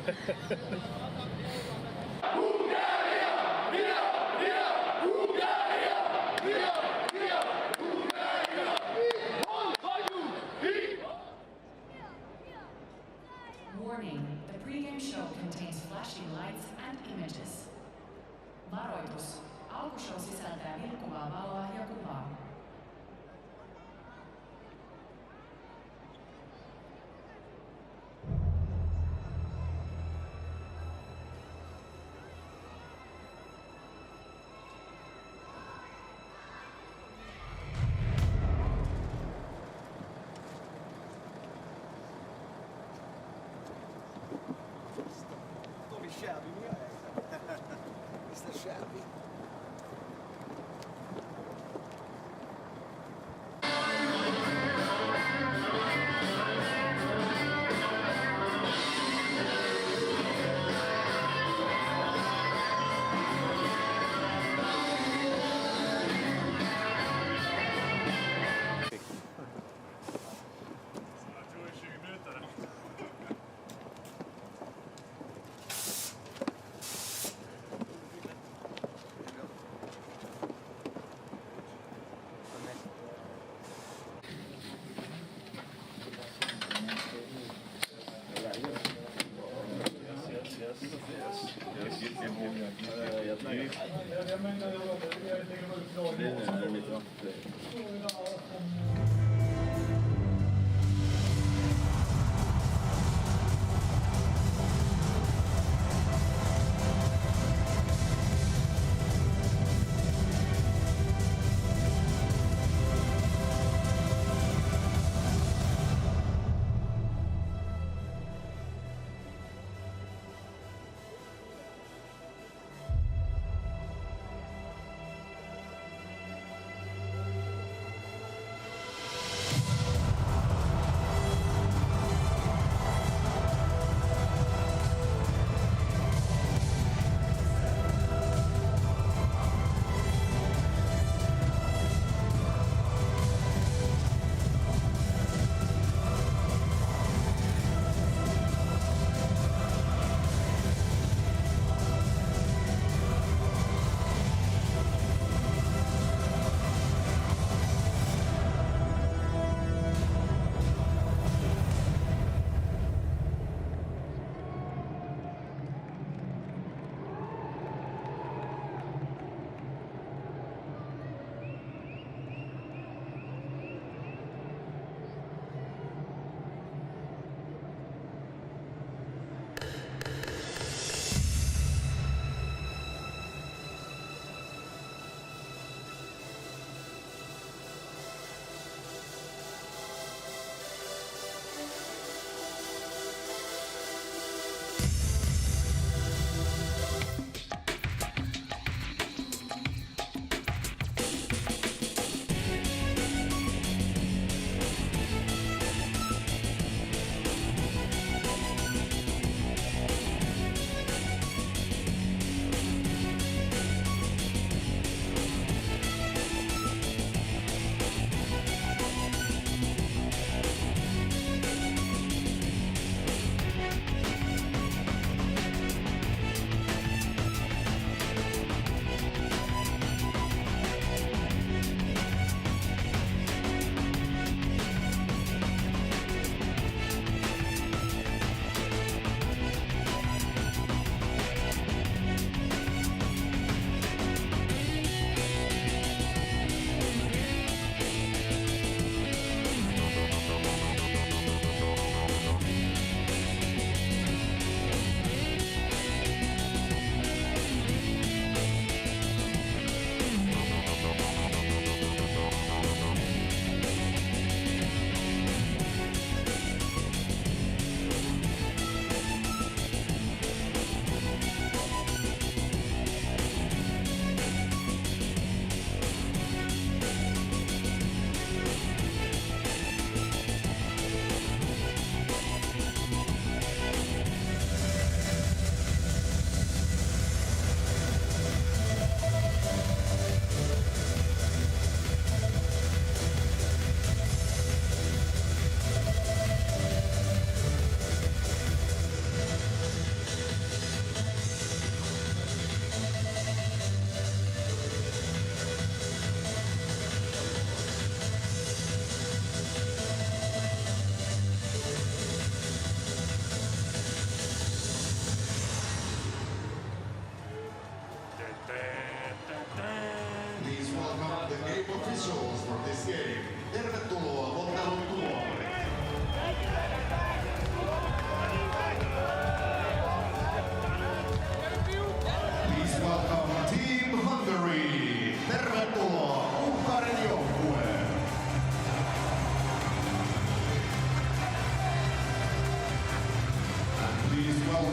Warning, the pregame show contains flashing lights and images. Varoitus, alkushow sisältää vilkkuvaa valoa ja kuvaa. Shabby, is that shabby?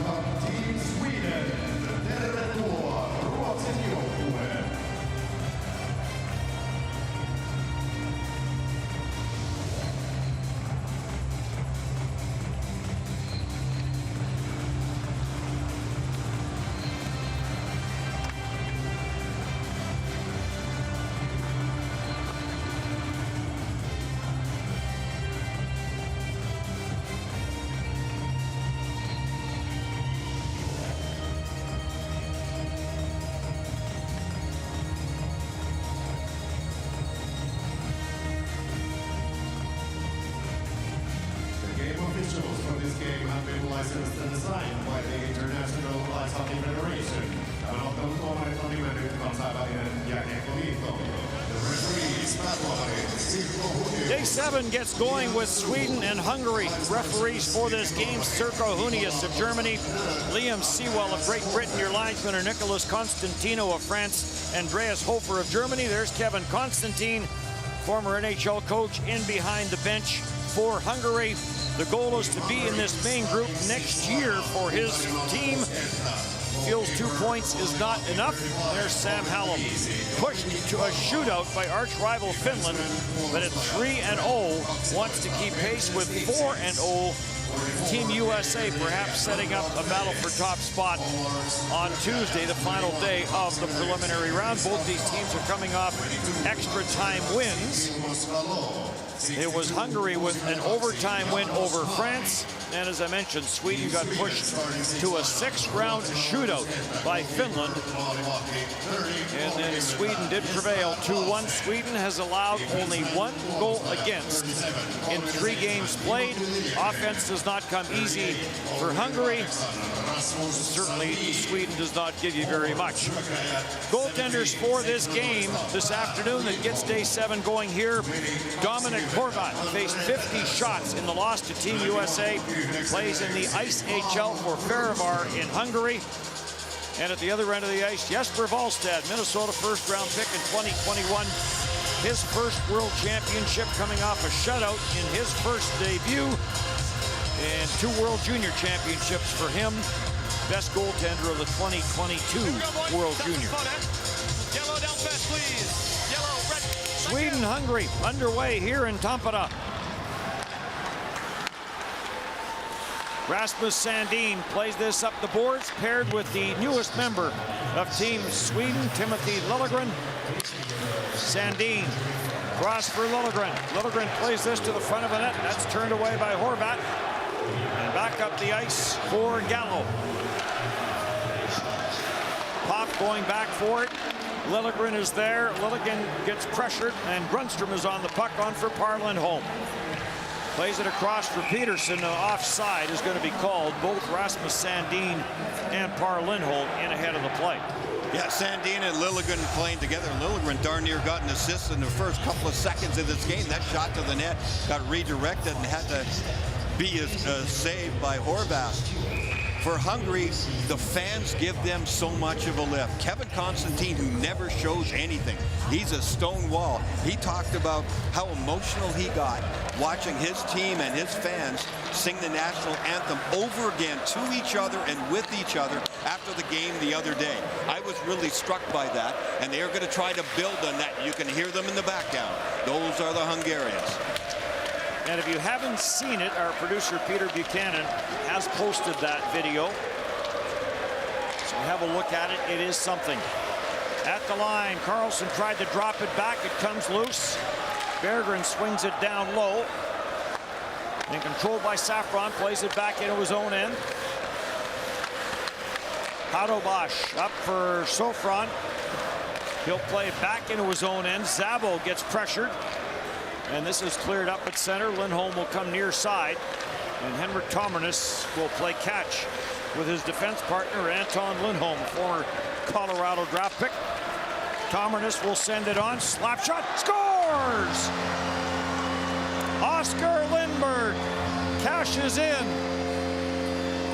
Team Sweden, tervetuloa Ruotsin joukkueen. Officials for this game have been licensed and designed by the International Ice Hockey Federation. Tämän ottelun tuomarit on nimennyt kansainvälinen jääkiekkoliitto. The referees, Day 7 gets going with Sweden and Hungary. Referees for this game, Sirko Hunius of Germany, Liam Sewell of Great Britain. Your linesmen are Nicholas Constantino of France, Andreas Hofer of Germany. There's Kevin Constantine, former NHL coach, in behind the bench for Hungary. The goal is to be in this main group next year for his team. Feels 2 points is not enough. There's Sam Hallam, pushed to a shootout by arch rival Finland, but at 3-0 wants to keep pace with 4-0. Team USA perhaps setting up a battle for top spot on Tuesday, the final day of the preliminary round. Both these teams are coming off extra time wins. It was Hungary with an overtime win over France. And as I mentioned, Sweden got pushed to a 6-round shootout by Finland. And then Sweden did prevail 2-1. Sweden has allowed only 1 goal against in 3 games played. Offense does not come easy for Hungary. Certainly, Sweden does not give you very much. Goaltenders for this game this afternoon that gets Day 7 going here. Dominic Horvat faced 50 shots in the loss to Team USA. Plays in the IIHF for Fehérvár in Hungary. And at the other end of the ice, Jesper Wallstad, Minnesota first-round pick in 2021. His first World Championship, coming off a shutout in his first debut. And 2 World Junior Championships for him. Best goaltender of the 2022 World Junior. Yellow down fast, please. Yellow, red. Sweden, Hungary underway here in Tampere. Rasmus Sandin plays this up the boards, paired with the newest member of Team Sweden, Timothy Liljegren. Sandin, cross for Liljegren. Liljegren plays this to the front of the net. That's turned away by Horvat. And back up the ice for Gallo. Pop going back for it. Liljegren is there. Liljegren gets pressured, and Grundstrom is on the puck, on for Per Lindholm. Plays it across for Peterson. Offside is going to be called. Both Rasmus Sandin and Per Lindholm in ahead of the play. Yeah, Sandin and Liljegren playing together. Liljegren darn near got an assist in the first couple of seconds of this game. That shot to the net got redirected and had to be saved by Horvat. For Hungary, the fans give them so much of a lift. Kevin Constantine, who never shows anything, he's a stone wall. He talked about how emotional he got watching his team and his fans sing the national anthem over again to each other and with each other after the game the other day. I was really struck by that, and they are going to try to build on that. You can hear them in the background. Those are the Hungarians. And if you haven't seen it, our producer Peter Buchanan has posted that video. So have a look at it. It is something. At the line, Carlson tried to drop it back. It comes loose. Berggren swings it down low. And controlled by Safron, plays it back into his own end. Hadobash up for Sofron. He'll play it back into his own end. Zabo gets pressured. And this is cleared up at center. Lindholm will come near side. And Henrik Tomernes will play catch with his defense partner, Anton Lindholm, former Colorado draft pick. Tomernes will send it on. Slap shot. Scores! Oscar Lindberg cashes in.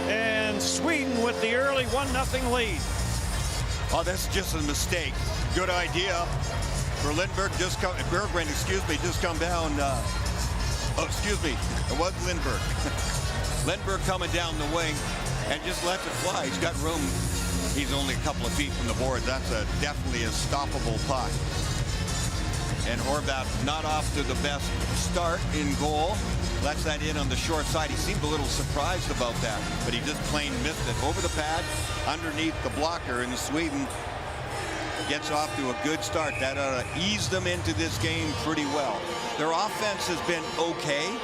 And Sweden with the early 1-0 lead. Oh, that's just a mistake. Good idea. For Lindberg, Berggren, just come down. Oh, excuse me, it was Lindberg. Lindberg coming down the wing. and just lets it fly. He's got room. He's only a couple of feet from the board. That's definitely a stoppable puck. And Horvat not off to the best start in goal. Lets that in on the short side. He seemed a little surprised about that, but he just plain missed it. Over the pad, underneath the blocker, and Sweden gets off to a good start. That ought to ease them into this game pretty well. Their offense has been okay.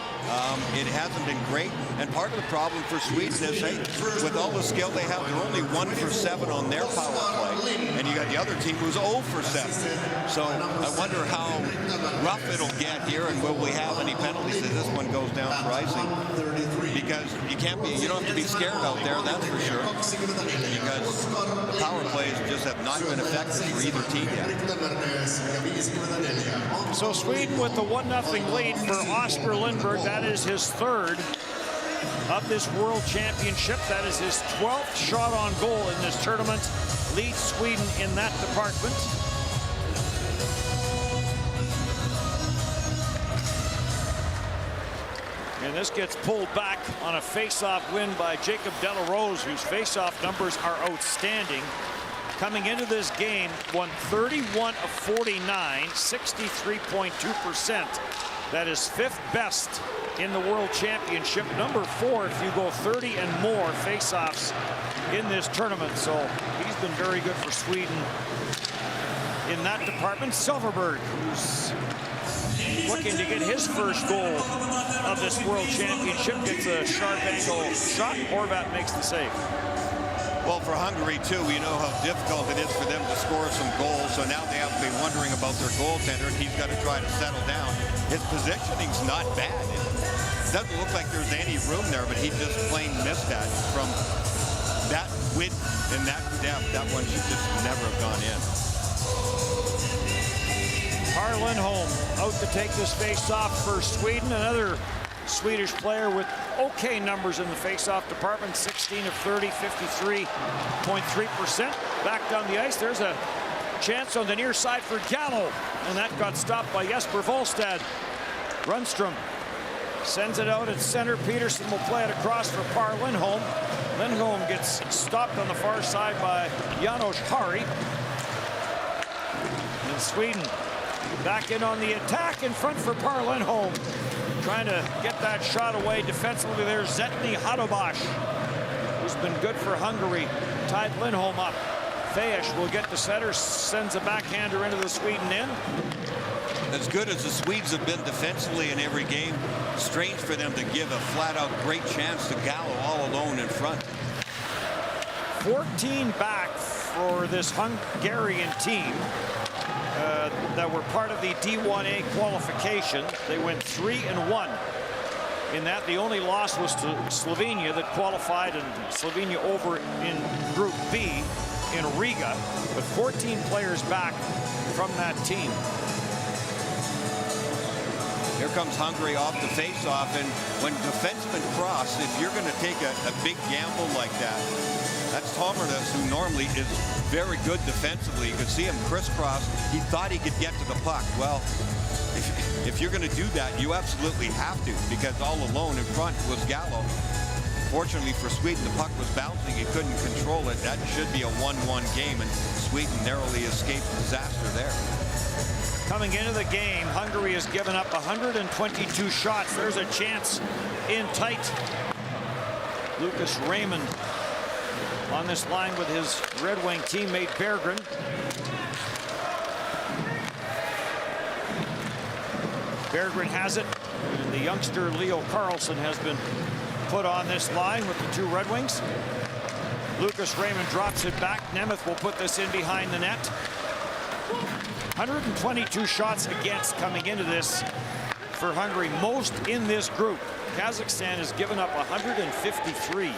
It hasn't been great, and part of the problem for Sweden is, hey, with all the skill they have, they're only 1 for 7 on their power play, and you got the other team who's 0 for 7. So I wonder how rough it'll get here, and will we have any penalties if this one goes down for icing? Because you don't have to be scared out there, that's for sure, because power plays just have not been effective for either team yet. So Sweden with the 1-0 lead for Oscar Lindberg. That is his 3rd of this World Championship. That is his 12th shot on goal in this tournament. Leads Sweden in that department. And this gets pulled back on a face-off win by Jacob Delarose, whose face-off numbers are outstanding. Coming into this game, won 31 of 49, 63.2%. That is 5th best in the World Championship. Number 4 if you go 30 and more face-offs in this tournament. So he's been very good for Sweden in that department. Silverberg, who's looking to get his first goal of this World Championship, gets a sharp angle shot. Horvat makes the save. Well, for Hungary, too, you know how difficult it is for them to score some goals. So now they have to be wondering about their goaltender, and he's got to try to settle down. His positioning's not bad. It doesn't look like there's any room there, but he just plain missed that. From that width and that depth, that one should just never have gone in. Carl Lindholm out to take this face-off for Sweden. Another Swedish player with okay numbers in the face-off department. 16 of 30, 53.3%. Back down the ice. There's a chance on the near side for Gallo, and that got stopped by Jesper Volstad. Rundstrom sends it out at center. Peterson will play it across for Carl Lindholm. Lindholm gets stopped on the far side by Janos Hari. And Sweden back in on the attack in front for Par Lindholm. Trying to get that shot away defensively. There's Zetny Hadobash, who's been good for Hungary. Tied Lindholm up. Fejes will get the center, sends a backhander into the Sweden end. As good as the Swedes have been defensively in every game, strange for them to give a flat-out great chance to Gallo all alone in front. 14 back for this Hungarian team that were part of the D1A qualification. They went 3-1 in that. The only loss was to Slovenia that qualified, and Slovenia over in Group B in Riga, with 14 players back from that team. Here comes Hungary off the face-off, and when defensemen cross, if you're going to take a big gamble like that, that's Tomernes, who normally is very good defensively. You could see him crisscross. He thought he could get to the puck. Well, if you're going to do that, you absolutely have to, because all alone in front was Gallo. Fortunately for Sweden, the puck was bouncing. He couldn't control it. That should be a 1-1 game, and Sweden narrowly escaped disaster there. Coming into the game, Hungary has given up 122 shots. There's a chance in tight. Lucas Raymond on this line with his Red Wing teammate Berggren. Berggren has it, and the youngster Leo Carlson has been put on this line with the two Red Wings. Lucas Raymond drops it back. Nemeth will put this in behind the net. 122 shots against coming into this for Hungary, most in this group. Kazakhstan has given up 153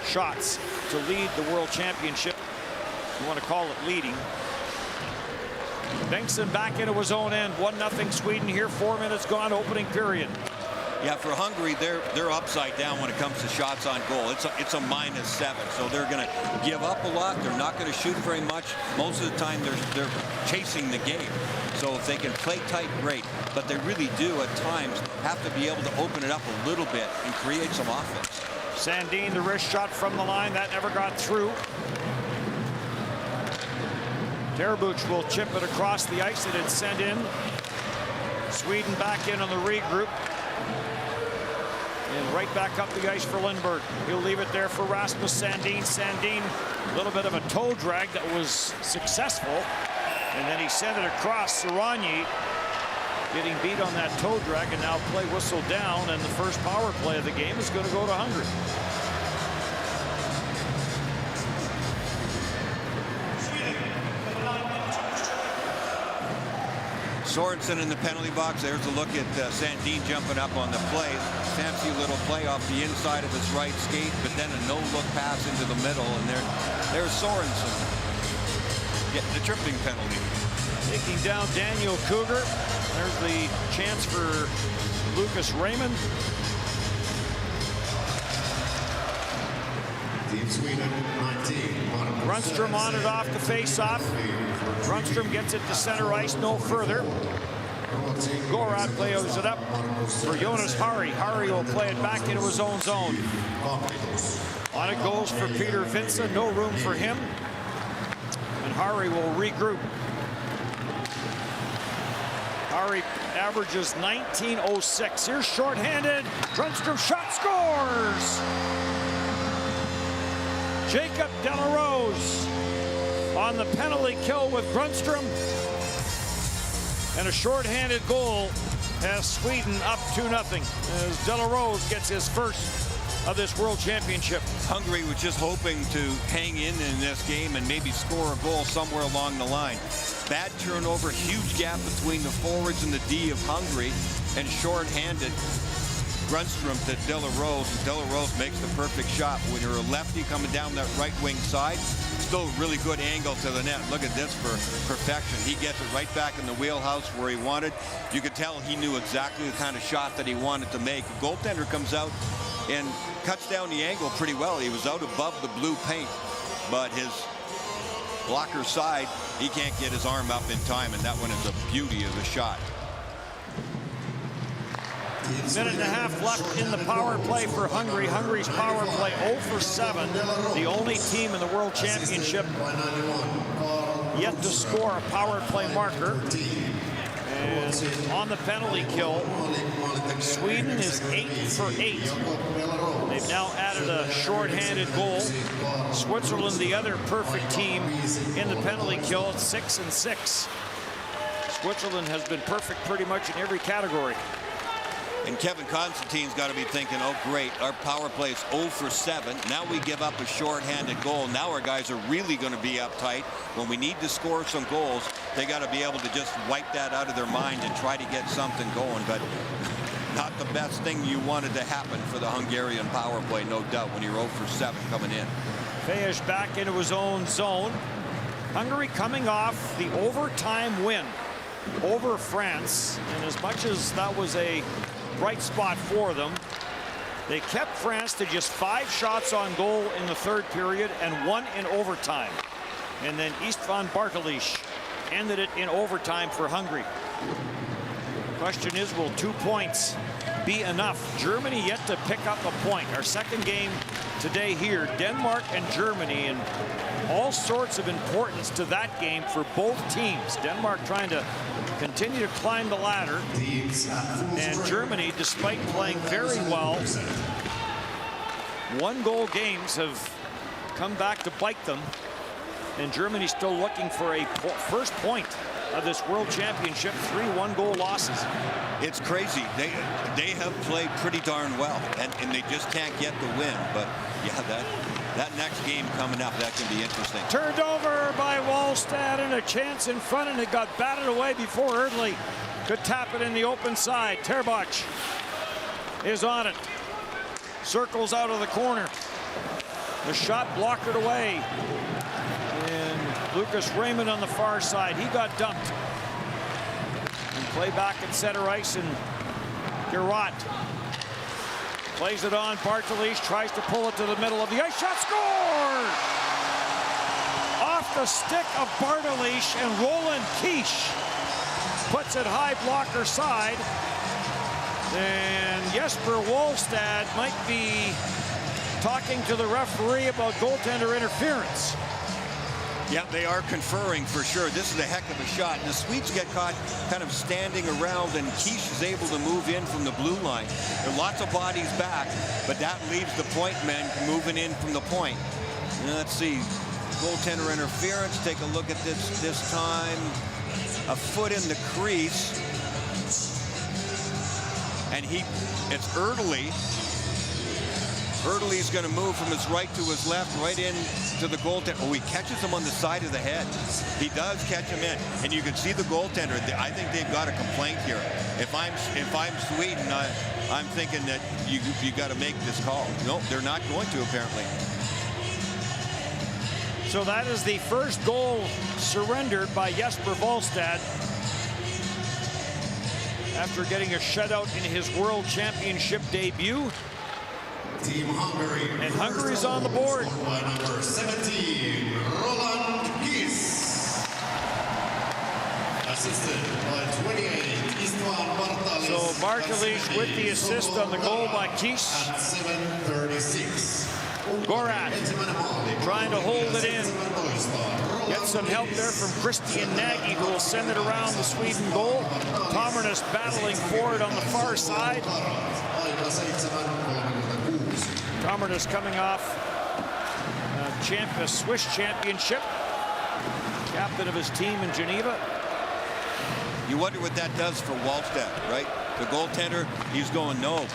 shots to lead the World Championship. You want to call it leading. Bengtsson back into his own end. 1-0 Sweden here. 4 minutes gone, opening period. Yeah, for Hungary, they're upside down when it comes to shots on goal. It's a -7, so they're going to give up a lot. They're not going to shoot very much. Most of the time, they're chasing the game. So if they can play tight, great. But they really do at times have to be able to open it up a little bit and create some offense. Sandin, the wrist shot from the line, that never got through. Terbuch will chip it across the ice. It had sent in. Sweden back in on the regroup. And right back up the ice for Lindberg. He'll leave it there for Rasmus Sandin. Sandin, a little bit of a toe drag that was successful. And then he sent it across. Sarani getting beat on that toe drag, and now play whistle down, and the first power play of the game is going to go to Hungary. Sorensen in the penalty box. There's a look at Sandin jumping up on the play. Fancy little play off the inside of his right skate, but then a no-look pass into the middle, and there's Sorensen getting the tripping penalty. Taking down Daniel Cougar. There's the chance for Lucas Raymond. Team Sweden 19. Grundstrom on it off the face-off. Grundstrom gets it to center ice, no further. Gorod plays it up for Jonas Hari. Hari will play it back into his own zone. On it goes for Peter Vincent, no room for him. And Hari will regroup. Hari averages 19.06. Here's shorthanded. Grundstrom shot, scores! Jacob Delarose on the penalty kill with Grundstrom. And a shorthanded goal has Sweden up 2-0 as Delarose gets his first of this World Championship. Hungary was just hoping to hang in this game and maybe score a goal somewhere along the line. Bad turnover, huge gap between the forwards and the D of Hungary, and short-handed Grundstrom to Delarose, and Delarose makes the perfect shot. When you're a lefty coming down that right wing side, still a really good angle to the net. Look at this for perfection. He gets it right back in the wheelhouse where he wanted. You could tell he knew exactly the kind of shot that he wanted to make. The goaltender comes out and cuts down the angle pretty well. He was out above the blue paint, but his blocker side, he can't get his arm up in time, and that one is a beauty of a shot. Minute and a half left in the power play for Hungary. Hungary's power play 0 for 7. The only team in the World Championship yet to score a power play marker. And on the penalty kill, Sweden is 8 for 8. They've now added a shorthanded goal. Switzerland, the other perfect team in the penalty kill, at 6 and 6. Switzerland has been perfect pretty much in every category. And Kevin Constantine's got to be thinking, oh, great, our power play is 0 for 7. Now we give up a shorthanded goal. Now our guys are really going to be uptight. When we need to score some goals, they got to be able to just wipe that out of their mind and try to get something going. But not the best thing you wanted to happen for the Hungarian power play, no doubt, when you're 0 for 7 coming in. Fejes back into his own zone. Hungary coming off the overtime win over France. And as much as that was a bright spot for them, they kept France to just 5 shots on goal in the third period and 1 in overtime. And then Istvan Bartolic ended it in overtime for Hungary. Question is, will 2 points be enough? Germany yet to pick up a point. Our second game today here, Denmark and Germany, and all sorts of importance to that game for both teams. Denmark trying to continue to climb the ladder, and Germany, despite playing very well, 1-goal games have come back to bite them, and Germany still looking for a first point of this World Championship. 3 1-goal losses. It's crazy. They have played pretty darn well, and they just can't get the win. But yeah, that next game coming up, that can be interesting. Turned over by Wallstad, and a chance in front, and it got batted away before Erdley could tap it in the open side. Terbuch is on it. Circles out of the corner. The shot blocked it away. And Lucas Raymond on the far side, he got dumped. And play back at center ice, and Gerard Plays it on. Bartolish tries to pull it to the middle of the ice. Shot scored! Off the stick of Bartolish, and Roland Quiche puts it high blocker side. And Jesper Wallstad might be talking to the referee about goaltender interference. Yeah, they are conferring for sure. This is a heck of a shot. And the Swedes get caught kind of standing around, and Quiche is able to move in from the blue line. There are lots of bodies back, but that leaves the point men moving in from the point. And let's see, goaltender interference. Take a look at this time. A foot in the crease. And it's Erdely. Erdely's going to move from his right to his left, right into the goaltender. Oh, he catches him on the side of the head. He does catch him in, and you can see the goaltender. I think they've got a complaint here. If I'm Sweden, I'm thinking that you got to make this call. No, they're not going to, apparently. So that is the first goal surrendered by Jesper Wallstad after getting a shutout in his World Championship debut. Team Hungary. And Hungary's on the board. By number 17, Roland Quiche. Assisted by 28, Istvan Bartolish. So Bartolish with the assist on the goal by Quiche. At 7:36. Gorat trying to hold it in. Get some help there from Christian Nagy, who will send it around the Sweden goal. Tomernes battling for it on the far side. Tomernes coming off a Swiss championship. Captain of his team in Geneva. You wonder what that does for Wallstad, right? The goaltender, he's going, no,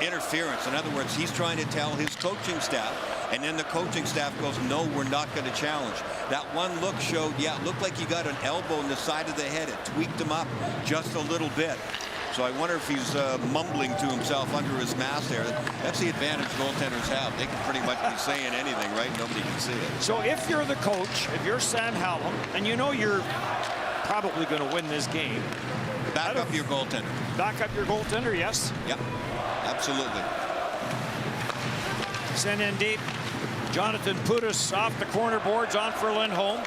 interference. In other words, he's trying to tell his coaching staff, and then the coaching staff goes, no, we're not going to challenge. That one look showed, yeah, it looked like he got an elbow in the side of the head. It tweaked him up just a little bit. So I wonder if he's mumbling to himself under his mask there. That's the advantage goaltenders have. They can pretty much be saying anything, right? Nobody can see it. So if you're the coach, if you're Sam Hallam, and you know you're probably going to win this game. Back up your goaltender. Back up your goaltender, yes. Yep, absolutely. Send in deep. Jonathan Pudas off the corner boards, on for Lindholm.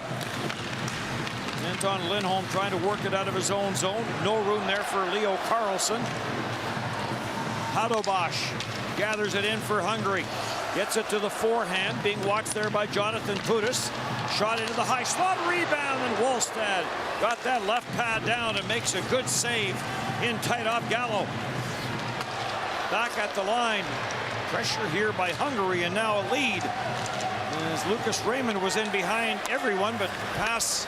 Anton Lindholm trying to work it out of his own zone. No room there for Leo Carlson. Hadobash gathers it in for Hungary. Gets it to the forehand, being watched there by Jonathan Pudas. Shot into the high slot, rebound, and Wallstad got that left pad down and makes a good save in tight off Gallo. Back at the line. Pressure here by Hungary, and now a lead. As Lucas Raymond was in behind everyone, but pass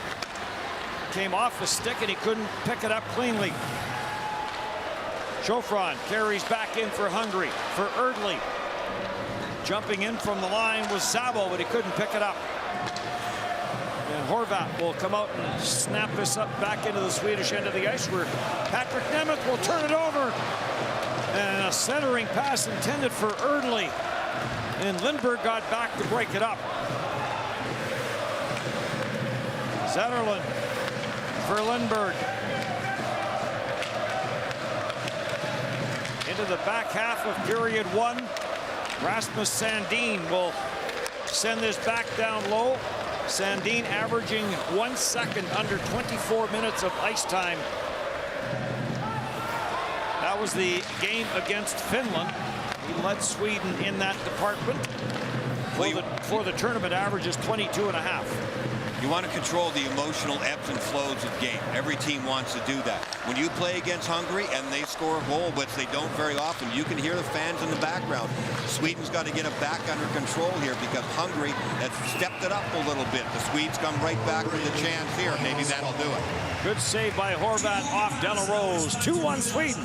came off the stick and he couldn't pick it up cleanly. Chofron carries back in for Hungary, for Erdely. Jumping in from the line was Szabo, but he couldn't pick it up. And Horvat will come out and snap this up back into the Swedish end of the ice, where Patrick Nemeth will turn it over. And a centering pass intended for Erdely. And Lindberg got back to break it up. Zetterlund for Lindberg. Into the back half of period one. Rasmus Sandin will send this back down low. Sandin averaging 1 second under 24 minutes of ice time. That was the game against Finland. He led Sweden in that department. For the tournament, averages 22.5. You want to control the emotional ebbs and flows of game. Every team wants to do that. When you play against Hungary and they score a goal, which they don't very often, you can hear the fans in the background. Sweden's got to get it back under control here, because Hungary has stepped it up a little bit. The Swedes come right back with a chance here. Maybe that'll do it. Good save by Horvat off Delarose. 2-1 Sweden.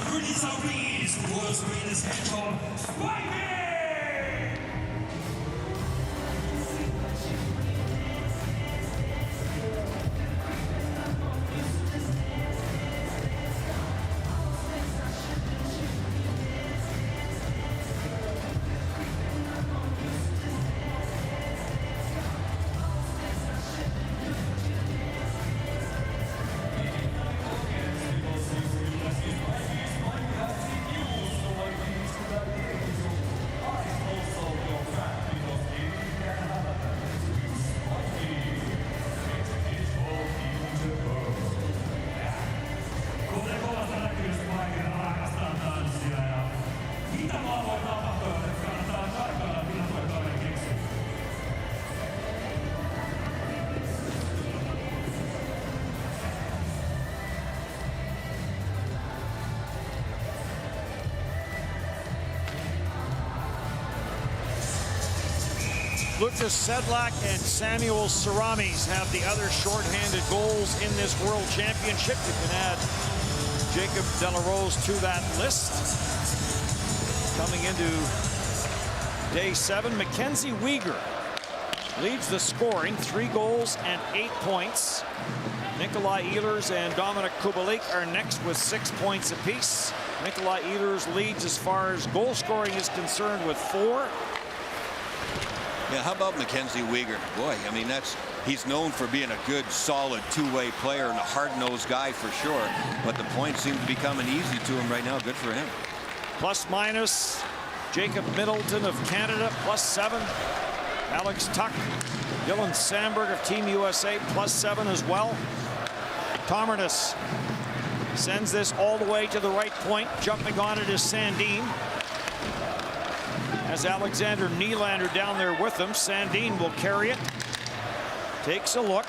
Lucas Sedlak and Samuel Saramis have the other shorthanded goals in this World Championship. You can add Jacob Delarose to that list. Coming into day 7, Mackenzie Weegar leads the scoring, 3 goals and 8 points. Nikolai Ehlers and Dominic Kubalik are next with 6 points apiece. Nikolai Ehlers leads as far as goal scoring is concerned with 4. Yeah, how about Mackenzie Weegar? Boy, I mean, he's known for being a good, solid two-way player and a hard-nosed guy for sure. But the points seem to be coming easy to him right now. Good for him. Plus minus, Jacob Middleton of Canada, +7. Alex Tuck, Dylan Sandberg of Team USA, +7 as well. Tomernes sends this all the way to the right point. Jumping on it is Sandin. As Alexander Nylander down there with him. Sandin will carry it. Takes a look.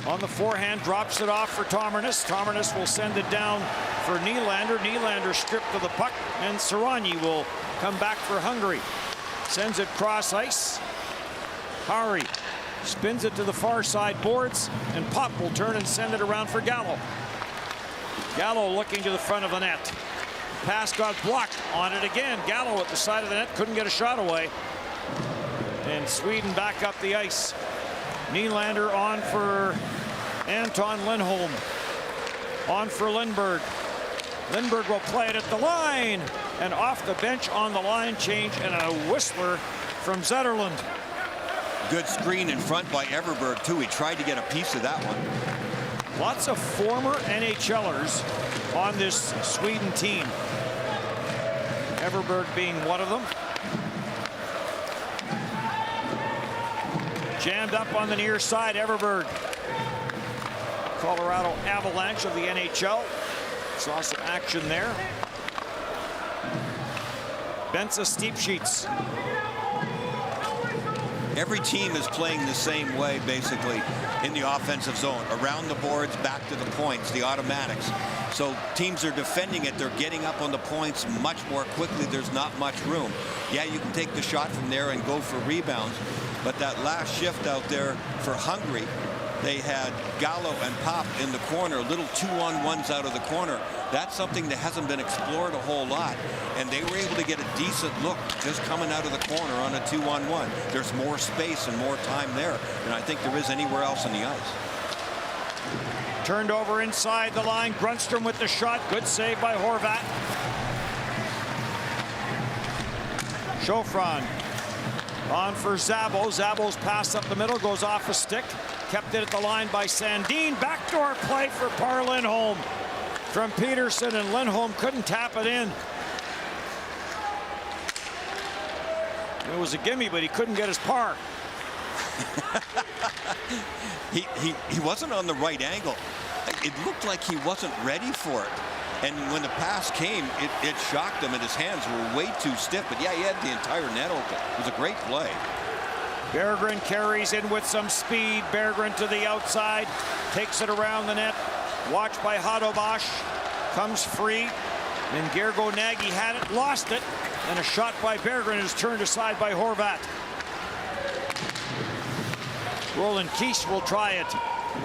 On the forehand, drops it off for Tomernes. Tomernes will send it down for Nylander. Nylander stripped of the puck, and Saranyi will come back for Hungary. Sends it cross ice. Hari spins it to the far side boards, and Pop will turn and send it around for Gallo. Gallo looking to the front of the net. Pass got blocked. On it again. Gallo at the side of the net, couldn't get a shot away. And Sweden back up the ice. Nylander on for Anton Lindholm. On for Lindberg. Lindberg will play it at the line. And off the bench on the line change, and a whistler from Zetterlund. Good screen in front by Everberg, too. He tried to get a piece of that one. Lots of former NHLers on this Sweden team. Everberg being one of them. Jammed up on the near side, Everberg. Colorado Avalanche of the NHL. Saw some action there. Benza Steepsheets. Every team is playing the same way, basically, in the offensive zone. Around the boards, back to the points, the automatics. So teams are defending it. They're getting up on the points much more quickly. There's not much room. Yeah, you can take the shot from there and go for rebounds. But that last shift out there for Hungary, they had Gallo and Pop in the corner, little 2-on-1s out of the corner. That's something that hasn't been explored a whole lot. And they were able to get a decent look just coming out of the corner on a 2-on-1. There's more space and more time there than I think there is anywhere else on the ice. Turned over inside the line. Grundstrom with the shot. Good save by Horvat. Chauffron on for Zabo. Zabo's pass up the middle goes off a stick. Kept it at the line by Sandin. Backdoor play for Par Lindholm from Peterson, and Lindholm couldn't tap it in. It was a gimme, but he couldn't get his par. He wasn't on the right angle. It looked like he wasn't ready for it. And when the pass came, it shocked him, and his hands were way too stiff. But yeah, he had the entire net open. It was a great play. Berggren carries in with some speed. Berggren to the outside. Takes it around the net. Watched by Hadobash. Comes free. And Gergo Nagy had it, lost it. And a shot by Berggren is turned aside by Horvat. Roland Keesh will try it.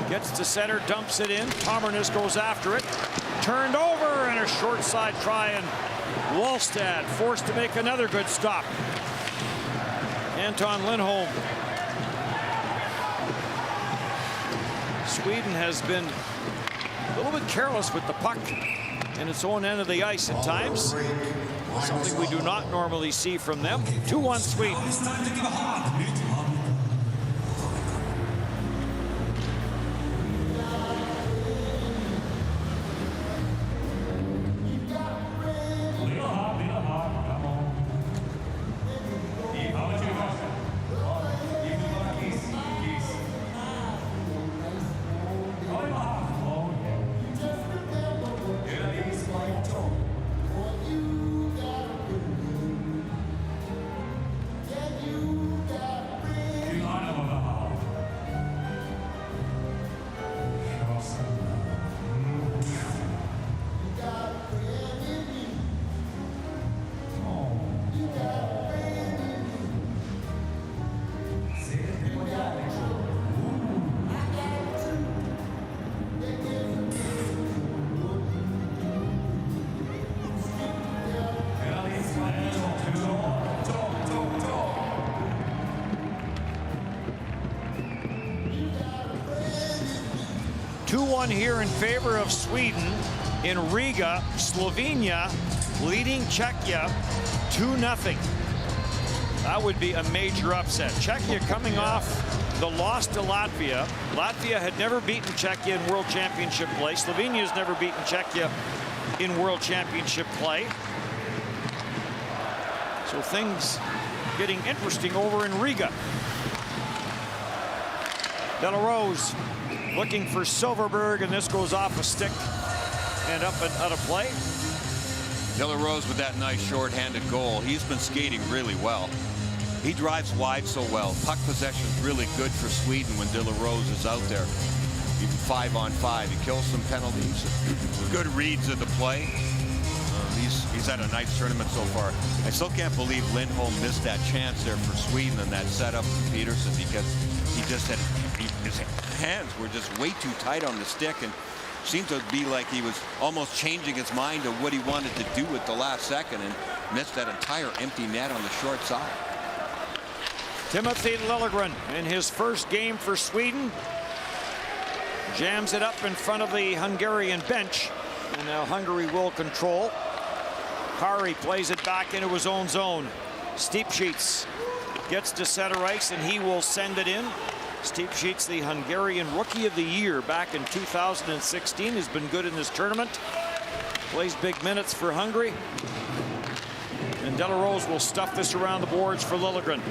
Gets to center, dumps it in. Tomernes goes after it. Turned over, and a short side try, and Wallstad forced to make another good stop. Anton Lindholm. Sweden has been a little bit careless with the puck in its own end of the ice at times. Something we do not normally see from them. 2-1 Sweden. 2-1 here in favor of Sweden in Riga. Slovenia leading Czechia 2-0. That would be a major upset. Czechia coming off the loss to Latvia. Latvia had never beaten Czechia in World Championship play. Slovenia has never beaten Czechia in World Championship play. So things getting interesting over in Riga. De La Rose looking for Silverberg, and this goes off a stick and up and out of play. De La Rose with that nice short-handed goal. He's been skating really well. He drives wide so well. Puck possession is really good for Sweden when De La Rose is out there. Even 5-on-5. He kills some penalties. Good reads of the play. He's had a nice tournament so far. I still can't believe Lindholm missed that chance there for Sweden in that setup from Peterson, because he just had his hands were just way too tight on the stick, and seemed to be like he was almost changing his mind of what he wanted to do at the last second, and missed that entire empty net on the short side. Timothy Liljegren in his first game for Sweden jams it up in front of the Hungarian bench, and now Hungary will control. Kari plays it back into his own zone. Steepsheets gets to center ice, and he will send it in. Steepsheets, the Hungarian Rookie of the Year back in 2016, has been good in this tournament. Plays big minutes for Hungary. And De La Rose will stuff this around the boards for Liljegren.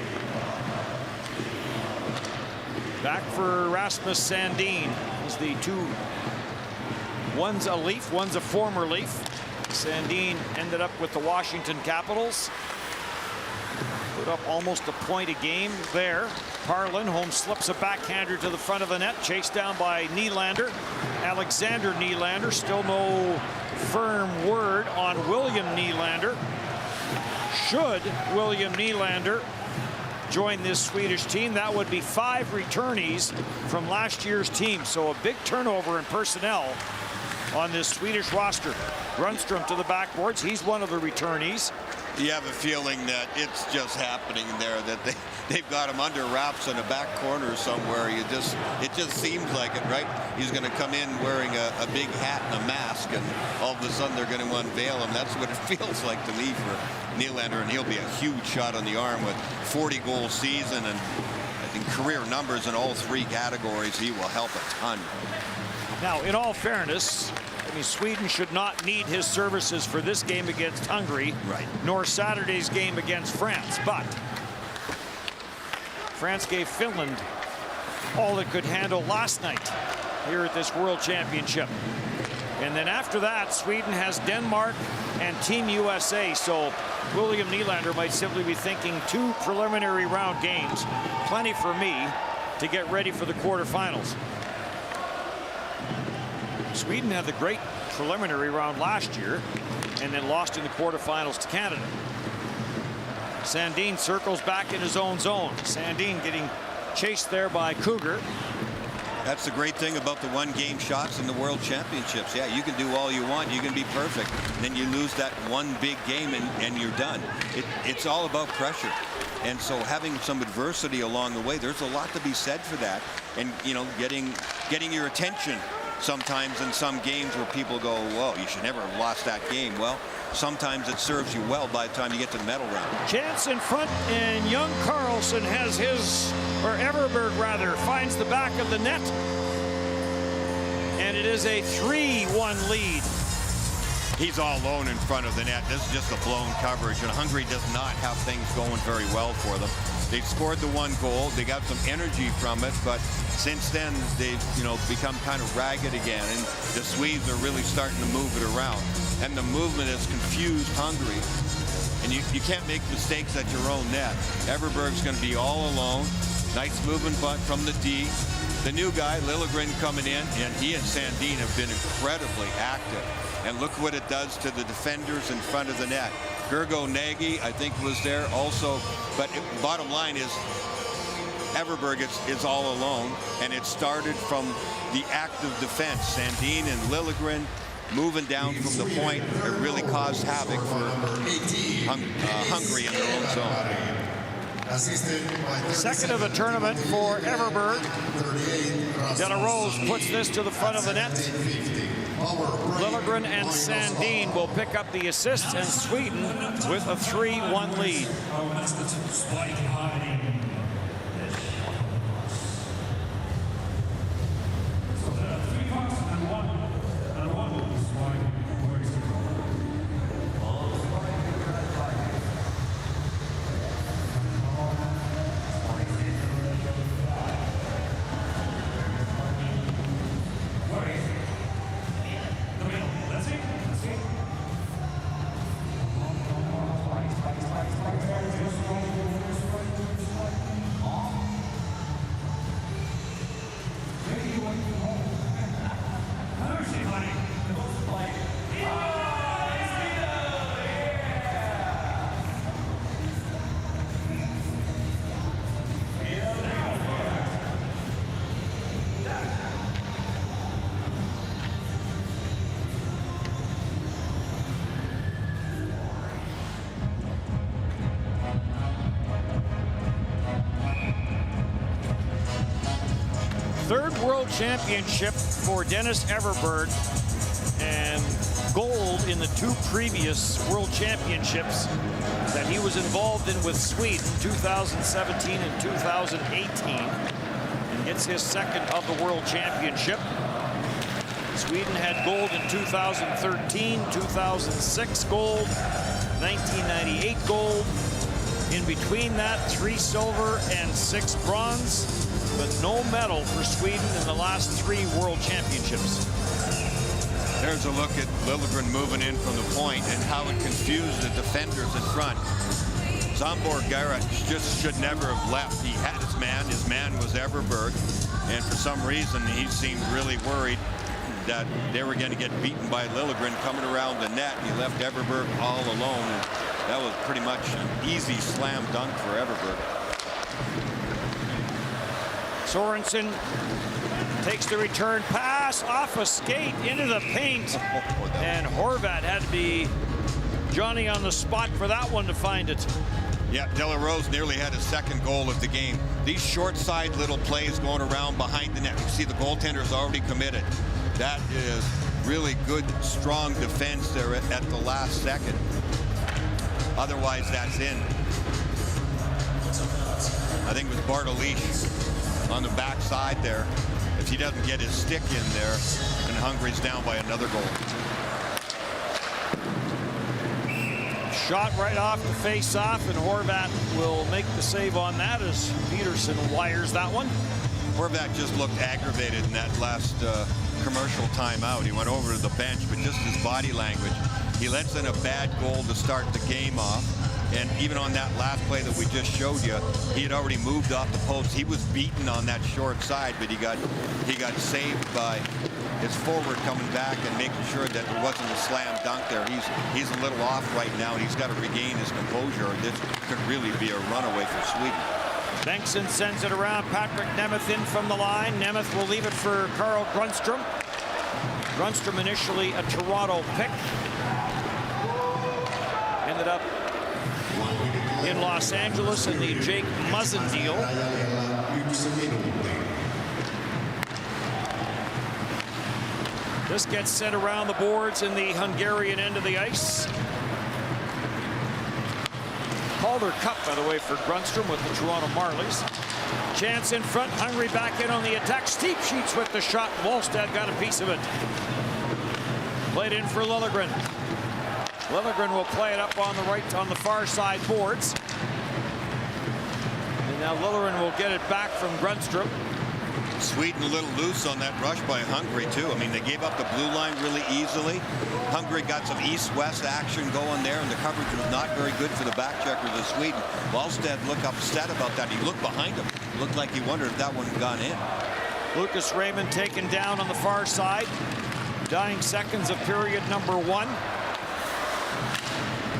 Back for Rasmus Sandin. He's the two. One's a Leaf, one's a former Leaf. Sandin ended up with the Washington Capitals. Put up almost a point a game there. Carlin, home slips a backhander to the front of the net, chased down by Nylander. Alexander Nylander, still no firm word on William Nylander. Should William Nylander join this Swedish team, that would be 5 returnees from last year's team. So a big turnover in personnel on this Swedish roster. Grundstrom to the backboards. He's one of the returnees. You have a feeling that it's just happening there, that they've got him under wraps in a back corner somewhere. It just seems like it, right? He's going to come in wearing a big hat and a mask, and all of a sudden they're going to unveil him. That's what it feels like to me for Nylander, and he'll be a huge shot on the arm with 40-goal season, and I think career numbers in all 3 categories. He will help a ton. Now, in all fairness, I mean, Sweden should not need his services for this game against Hungary, right, nor Saturday's game against France. But France gave Finland all it could handle last night here at this World Championship. And then after that, Sweden has Denmark and Team USA. So William Nylander might simply be thinking 2 preliminary round games, plenty for me to get ready for the quarterfinals. Sweden had the great preliminary round last year and then lost in the quarterfinals to Canada. Sandin circles back in his own zone. Sandin getting chased there by Cougar. That's the great thing about the 1-game shots in the World Championships. Yeah, you can do all you want. You can be perfect. And then you lose that one big game and you're done. It's all about pressure. And so having some adversity along the way, there's a lot to be said for that. And, you know, getting your attention sometimes in some games where people go, whoa, you should never have lost that game. Well, sometimes it serves you well by the time you get to the medal round. Chance in front, and young Carlson has his, or Everberg rather, finds the back of the net. And it is a 3-1 lead. He's all alone in front of the net. This is just a blown coverage, and Hungary does not have things going very well for them. They scored the 1 goal. They got some energy from it, but since then they've, you know, become kind of ragged again, and the Swedes are really starting to move it around. And the movement has confused Hungary. And you can't make mistakes at your own net. Everberg's going to be all alone. Nice movement but from the D. The new guy, Liljegren, coming in, and he and Sandin have been incredibly active. And look what it does to the defenders in front of the net. Gergo Nagy, I think, was there also. But bottom line is, Everberg is all alone, and it started from the active defense. Sandin and Liljegren moving down from the point. It really caused havoc for Hungary in their own zone. Second of the tournament for Everberg. De La Rose puts this to the front of the net. Liljegren and Sandin will pick up the assists, and Sweden with a 3-1 lead. Third World Championship for Dennis Everberg, and gold in the 2 previous World Championships that he was involved in with Sweden, 2017 and 2018, and gets his second of the World Championship. Sweden had gold in 2013, 2006 gold, 1998 gold. In between that, 3 silver and 6 bronze, but no medal for Sweden in the last 3 World Championships. There's a look at Liljegren moving in from the point and how it confused the defenders in front. Zsombor Garrett just should never have left. He had his man. His man was Everberg, and for some reason he seemed really worried that they were going to get beaten by Liljegren coming around the net. He left Everberg all alone, and that was pretty much an easy slam dunk for Everberg. Sorensen takes the return pass off a skate into the paint, and Horvat had to be Johnny on the spot for that one to find it. Yeah, De La Rose nearly had his second goal of the game. These short side little plays going around behind the net. You see the goaltender's already committed. That is really good, strong defense there at the last second. Otherwise, that's in. I think it was Bartolic on the backside there. If he doesn't get his stick in there, and Hungary's down by another goal. Shot right off the face-off, and Horvat will make the save on that as Peterson wires that one. Horvat just looked aggravated in that last commercial timeout. He went over to the bench, but just his body language. He lets in a bad goal to start the game off. And even on that last play that we just showed you, he had already moved off the post. He was beaten on that short side, but he got saved by his forward coming back and making sure that there wasn't a slam dunk there. He's a little off right now, and he's got to regain his composure, or this could really be a runaway for Sweden. Bengtsson sends it around. Patrick Nemeth in from the line. Nemeth will leave it for Carl Grundstrom. Grundstrom initially a Toronto pick. Ended up in Los Angeles in the Jake Muzzin deal. This gets sent around the boards in the Hungarian end of the ice. Calder Cup, by the way, for Grundstrom with the Toronto Marlies. Chance in front. Hungary back in on the attack. Steep Sheets with the shot. Wallstad got a piece of it. Played in for Liljegren. Liljegren will play it up on the right, on the far side boards. And now Liljegren will get it back from Grundstrom. Sweden a little loose on that rush by Hungary, too. I mean, they gave up the blue line really easily. Hungary got some east-west action going there, and the coverage was not very good for the backcheckers of Sweden. Wallstad looked upset about that. He looked behind him. It looked like he wondered if that one had gone in. Lucas Raymond taken down on the far side. Dying seconds of period number 1.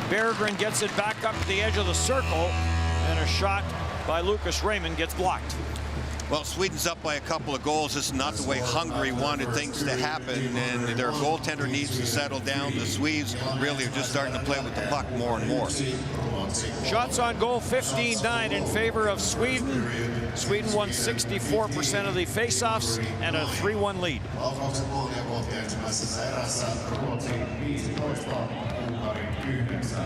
Berggren gets it back up to the edge of the circle, and a shot by Lucas Raymond gets blocked. Well, Sweden's up by a couple of goals. This is not the way Hungary wanted things to happen, and their goaltender needs to settle down. The Swedes really are just starting to play with the puck more and more. Shots on goal 15-9 in favor of Sweden. Sweden won 64% of the face-offs and a 3-1 lead. Laukaukset maalia kohti ensimmäisessä erässä. Ruotsi 15, Unkari 9.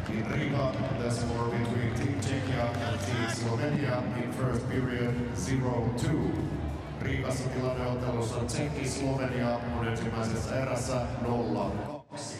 In Riga, the score between Team Czechia and Team Slovenia in first period 0-2. Riigassa tilanneottelussa Tsekki-Slovenia on ensimmäisessä erässä 0-2.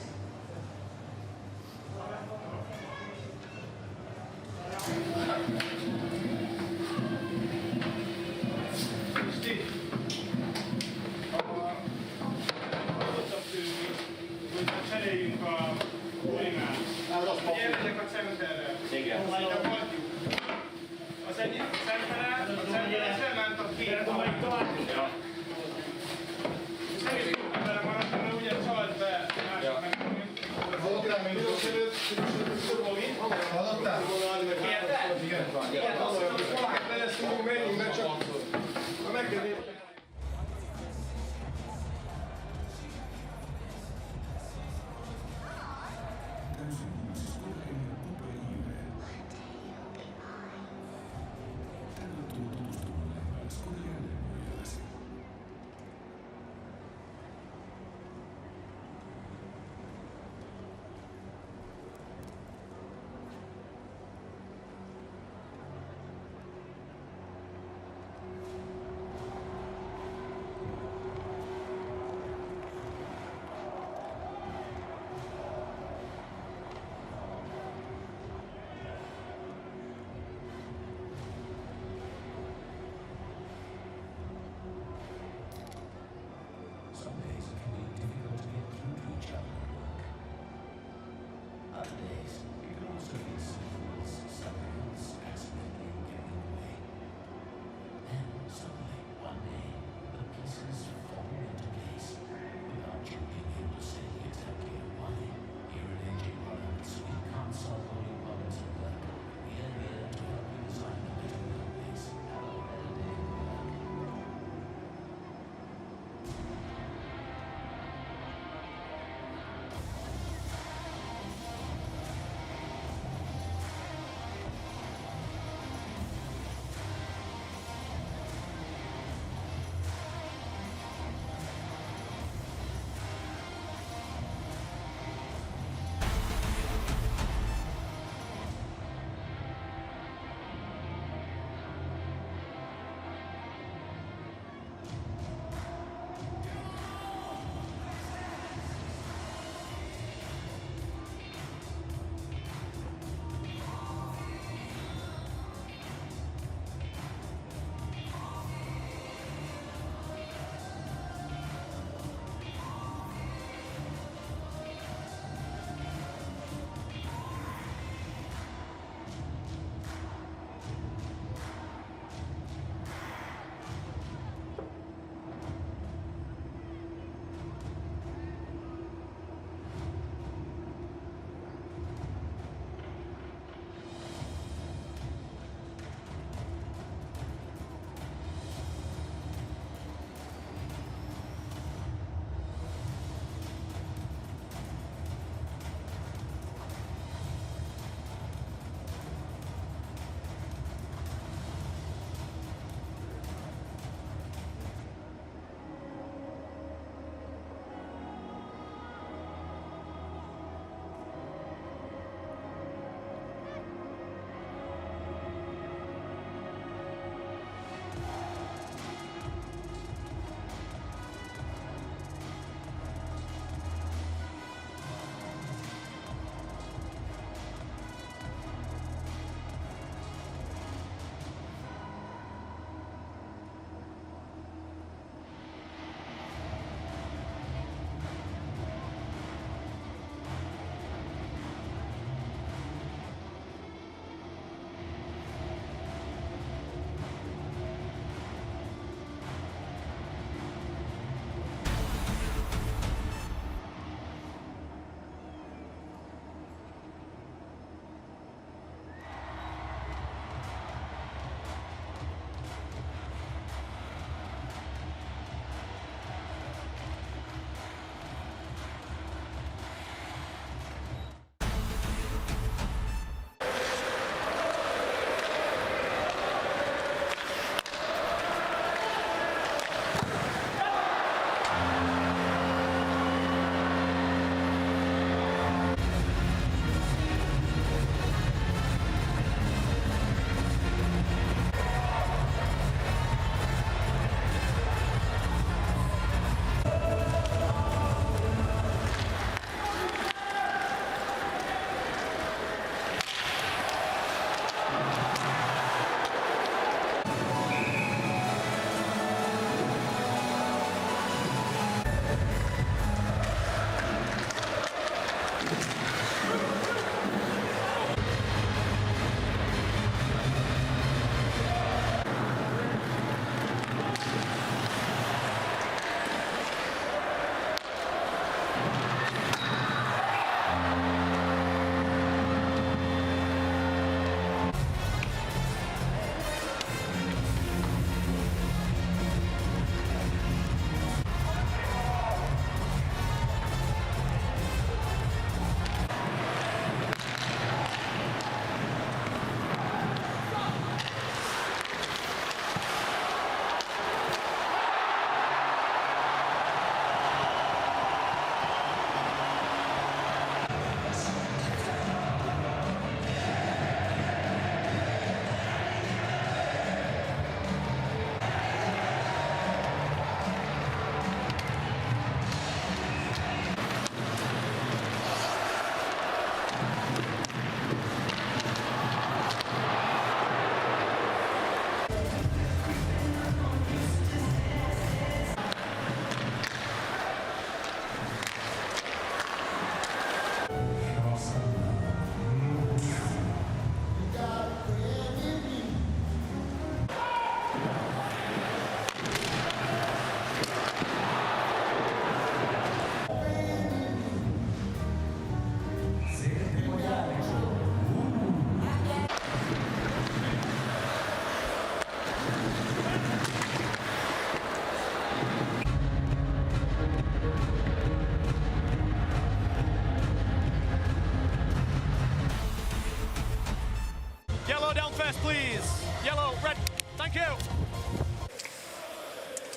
first, please. Yellow, red. Thank you.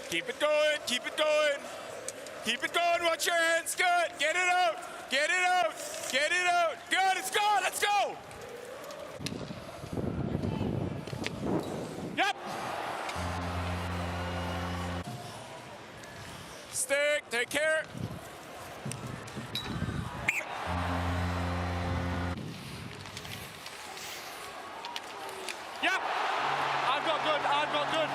Keep it going, keep it going. Keep it going, watch your hands, good. Get it out, get it out, get it out. Good, it's gone, let's go. Yep. Stick, take care. Yep. I've got good, I've got good.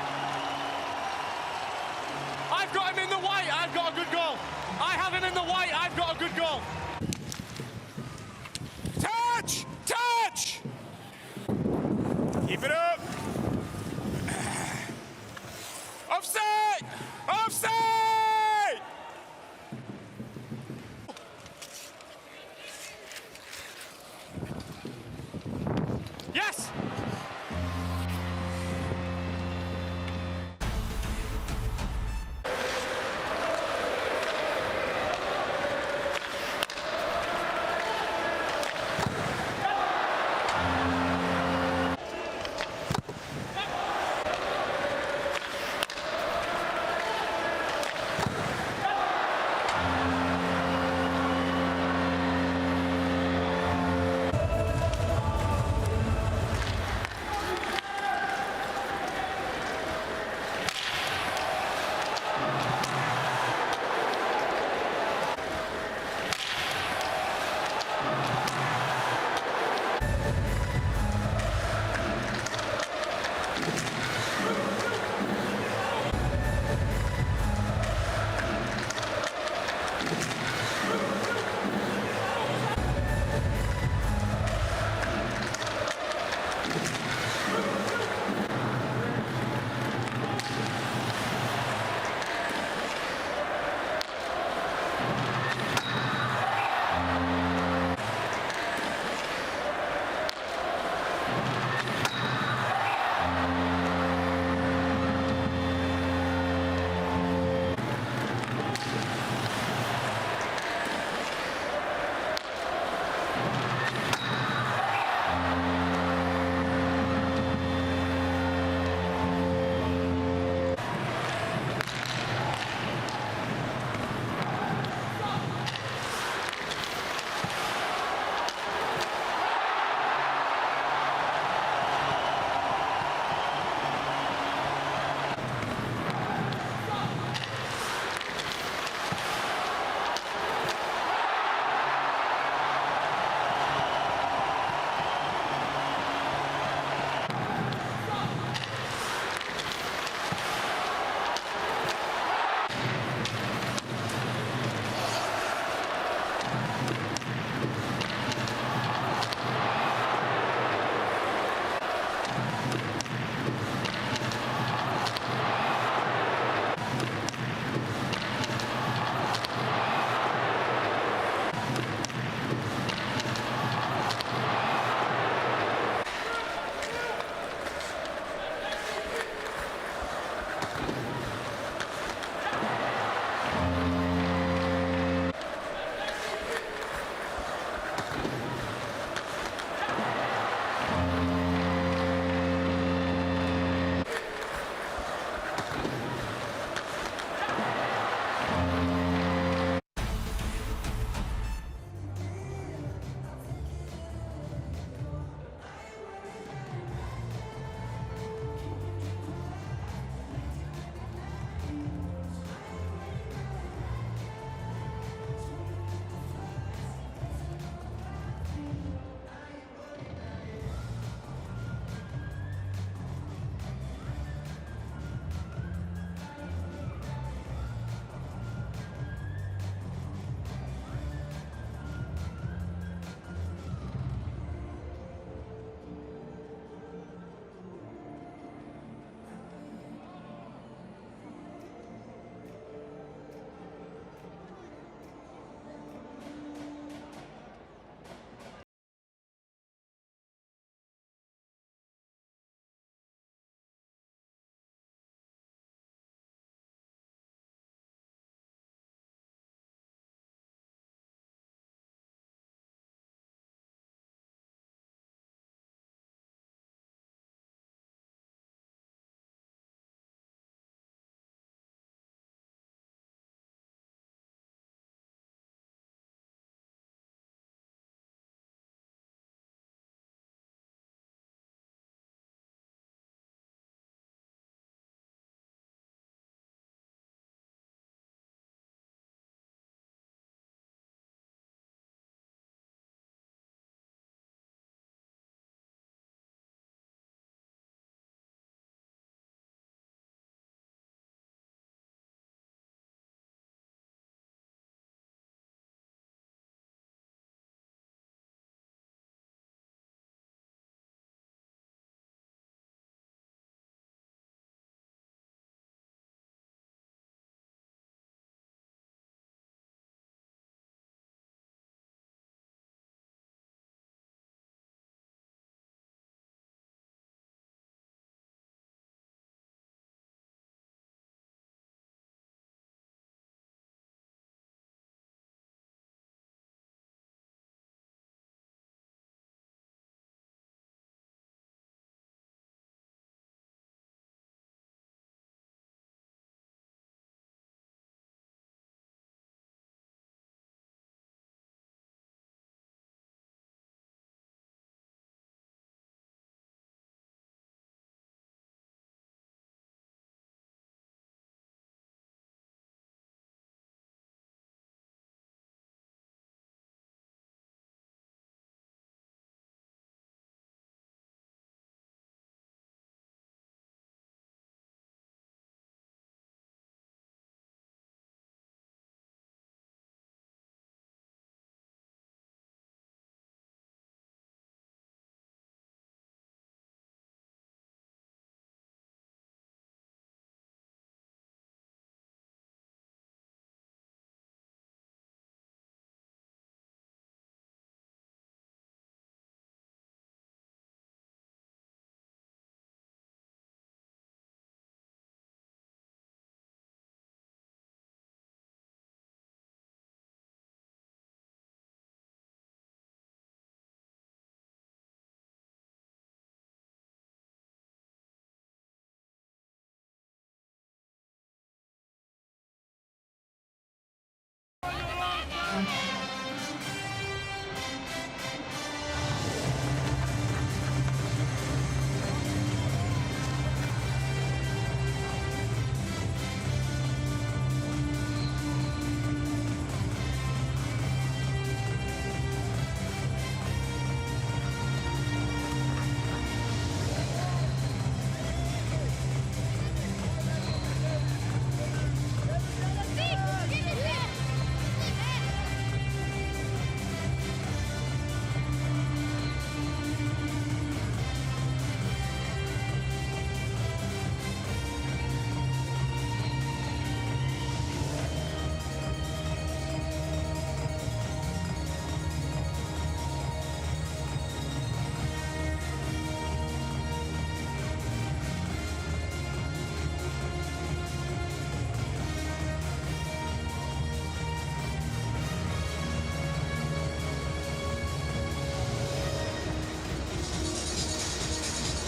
I've got him in the white, I've got a good goal. I have him in the white, I've got a good goal. Touch, touch. Keep it up. Offside, offside. Yes.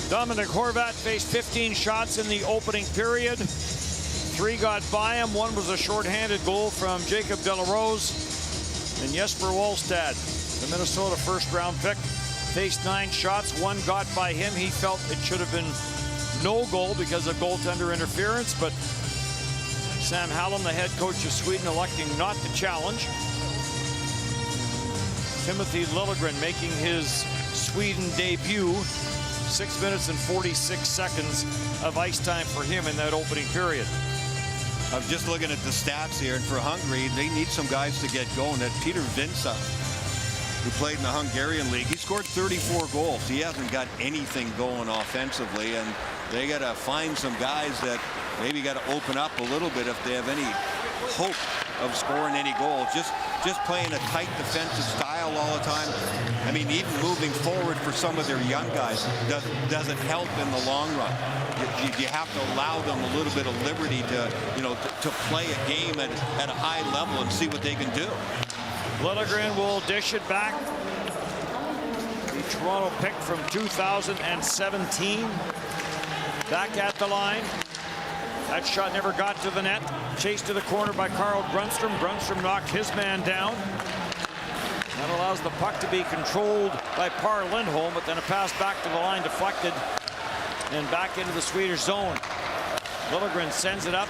Dominic Horvat faced 15 shots in the opening period. 3 got by him. 1 was a shorthanded goal from Jacob Delarose. And Jesper Wallstad, the Minnesota first-round pick, faced 9 shots. 1 got by him. He felt it should have been no goal because of goaltender interference, but Sam Hallam, the head coach of Sweden, electing not to challenge. Timothy Liljegren making his Sweden debut. 6 minutes and 46 seconds of ice time for him in that opening period. I'm just looking at the stats here, and for Hungary, they need some guys to get going. That Peter Vinca, who played in the Hungarian league, he scored 34 goals. He hasn't got anything going offensively, and they got to find some guys that maybe got to open up a little bit if they have any hope of scoring any goals. Just playing a tight defensive style all the time. I mean, even moving forward for some of their young guys doesn't help in the long run. You have to allow them a little bit of liberty to, to play a game at a high level and see what they can do. Liljegren will dish it back. The Toronto pick from 2017. Back at the line. That shot never got to the net. Chased to the corner by Carl Grundstrom. Grundstrom knocked his man down. That allows the puck to be controlled by Per Lindholm, but then a pass back to the line deflected and back into the Swedish zone. Liljegren sends it up.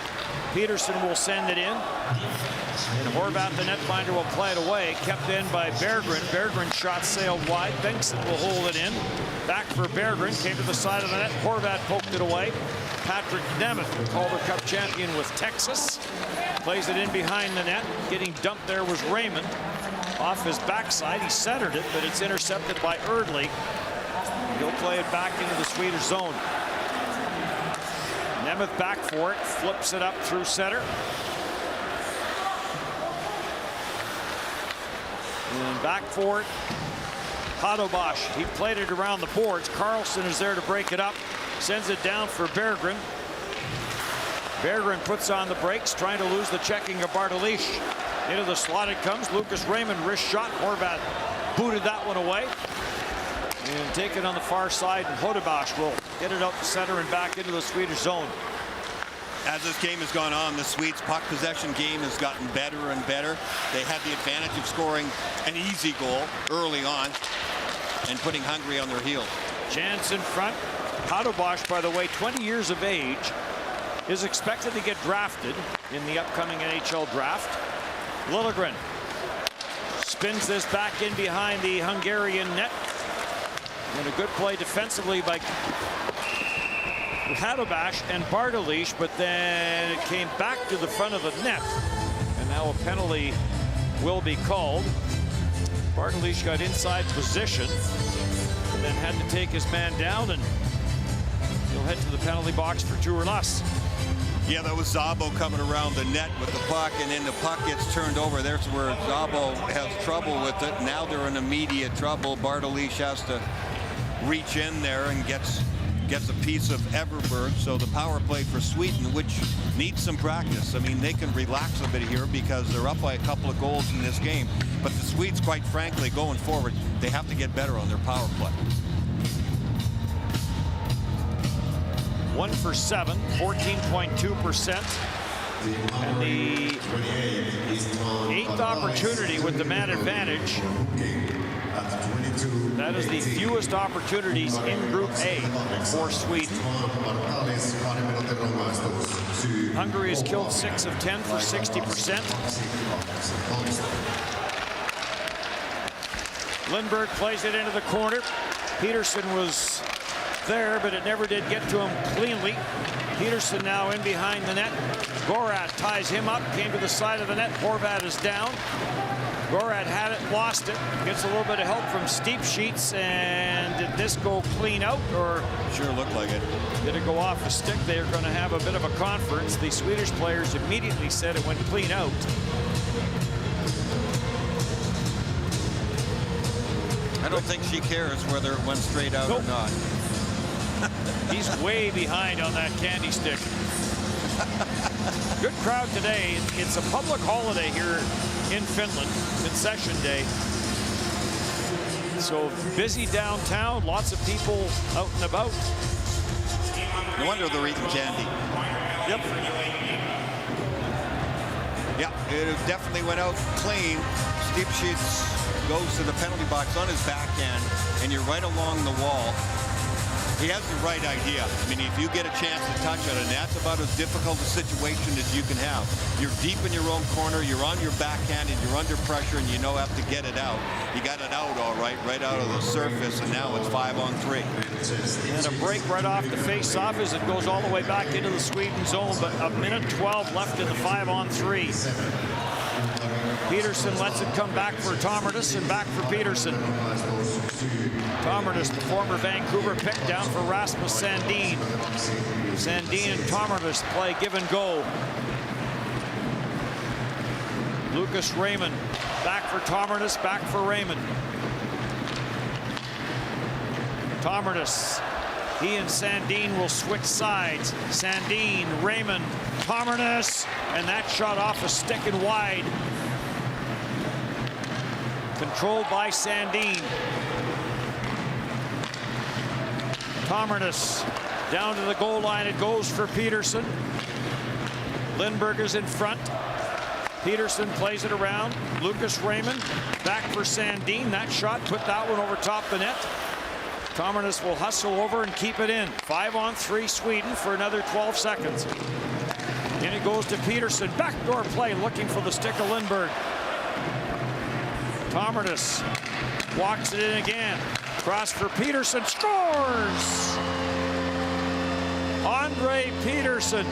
Peterson will send it in. And Horvat, the netminder, will play it away. Kept in by Berggren. Berggren's shot sailed wide. Bengtsson will hold it in. Back for Berggren. Came to the side of the net. Horvat poked it away. Patrick Nemeth, the Calder Cup champion with Texas, plays it in behind the net. Getting dumped there was Raymond. Off his backside, he centered it, but it's intercepted by Erdley. He'll play it back into the Swedish zone. Nemeth back for it, flips it up through center. And back for it, Hadobosh. He played it around the boards. Carlson is there to break it up. Sends it down for Berggren. Berggren puts on the brakes, trying to lose the checking of Bartolish. Into the slot it comes. Lucas Raymond, wrist shot. Horvat booted that one away. And taken on the far side, and Hadobosh will get it out the center and back into the Swedish zone. As this game has gone on, the Swedes' puck possession game has gotten better and better. They had the advantage of scoring an easy goal early on and putting Hungary on their heels. Chance in front. Hadobosh, by the way, 20 years of age, is expected to get drafted in the upcoming NHL draft. Liljegren spins this back in behind the Hungarian net. And a good play defensively by Hadobosh and Bartolish, but then it came back to the front of the net. And now a penalty will be called. Bartolish got inside position and then had to take his man down, and he'll head to the penalty box for 2 or less. Yeah, that was Szabo coming around the net with the puck, and then the puck gets turned over. There's where Szabo has trouble with it. Now they're in immediate trouble. Bartolish has to reach in there and gets a piece of Everberg. So the power play for Sweden, which needs some practice. I mean, they can relax a bit here because they're up by a couple of goals in this game. But the Swedes, quite frankly, going forward, they have to get better on their power play. 1 for 7, 14.2%. And the 8th opportunity with the man advantage. That is the fewest opportunities in Group A for Sweden. Hungary has killed 6 of 10 for 60%. Lindberg plays it into the corner. Peterson was there, but it never did get to him cleanly. Peterson now in behind the net. Gorat ties him up, came to the side of the net. Horvat is down. Gorat had it, lost it. Gets a little bit of help from Steep Sheets, and did this go clean out, or sure looked like it? Did it go off the stick? They are going to have a bit of a conference. The Swedish players immediately said it went clean out. I don't think she cares whether it went straight out or not. He's way behind on that candy stick. Good crowd today. It's a public holiday here in Finland. Concession day. So busy downtown, lots of people out and about. No wonder they're eating candy. Yep. Yeah, it definitely went out clean. Steve Sheets goes to the penalty box on his backhand, and you're right along the wall. He has the right idea. I mean, if you get a chance to touch it, and that's about as difficult a situation as you can have. You're deep in your own corner, you're on your backhand, and you're under pressure, and you know have to get it out. You got it out all right out of the surface, and now it's 5-on-3. And a break right off the face-off as it goes all the way back into the Sweden zone, but a minute 12 left in the 5-on-3. Peterson lets it come back for Tomertis and back for Peterson. Tomertis, the former Vancouver pick, down for Rasmus Sandin. Sandin and Tomertis play give and go. Lucas Raymond back for Tomertis, back for Raymond. Tomertis, he and Sandin will switch sides. Sandin, Raymond, Tomertis, and that shot off a stick and wide. Controlled by Sandin. Tomertis down to the goal line. It goes for Peterson. Lindbergh is in front. Peterson plays it around. Lucas Raymond back for Sandin. That shot put that one over top the net. Tomertis will hustle over and keep it in. 5-on-3 Sweden for another 12 seconds. In it goes to Peterson. Backdoor play looking for the stick of Lindbergh. Tomertis walks it in again. Cross for Peterson. Scores! Andre Peterson,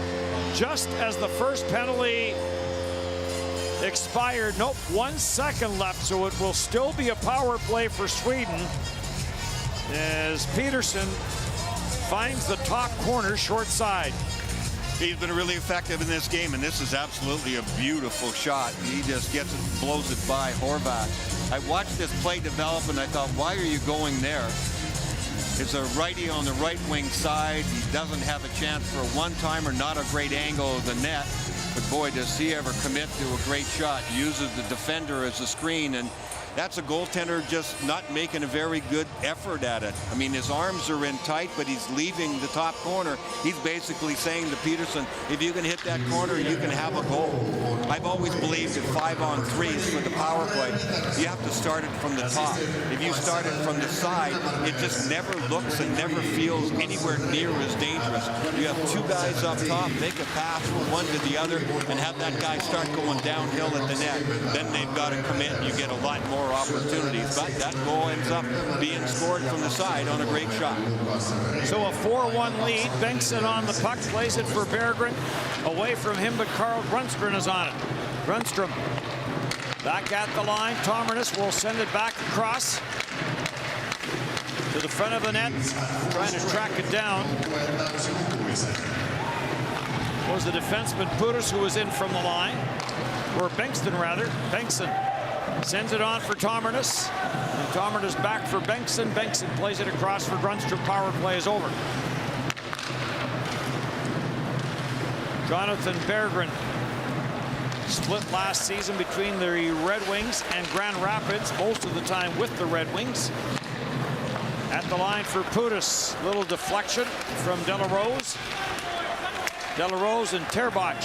just as the first penalty expired. Nope, 1 second left, so it will still be a power play for Sweden as Peterson finds the top corner short side. He's been really effective in this game, and this is absolutely a beautiful shot. He just gets it, blows it by Horvath. I watched this play develop, and I thought, why are you going there? It's a righty on the right wing side. He doesn't have a chance for a one-timer, not a great angle of the net. But boy, does he ever commit to a great shot. He uses the defender as a screen, and that's a goaltender just not making a very good effort at it. I mean, his arms are in tight, but he's leaving the top corner. He's basically saying to Peterson, if you can hit that corner, you can have a goal. I've always believed that 5-on-3s for the power play, you have to start it from the top. If you start it from the side, it just never looks and never feels anywhere near as dangerous. You have two guys up top, make a pass from one to the other, and have that guy start going downhill at the net. Then they've got to commit, and you get a lot more opportunities, but that goal ends up being scored from the side on a great shot. So a 4-1 lead. Bengtsson on the puck, plays it for Berggren. Away from him, but Carl Grundstrom is on it. Grundstrom back at the line. Tomertis will send it back across to the front of the net, trying to track it down. It was the defenseman Pudas who was in from the line, or Bengtsson rather. Bengtsson sends it on for Tomertis. And Tomertis back for Bengtsson. Bengtsson plays it across for Grundstrom. Power play is over. Jonathan Berggren split last season between the Red Wings and Grand Rapids, most of the time with the Red Wings. At the line for Pudas. Little deflection from Delarose. Delarose and Terbach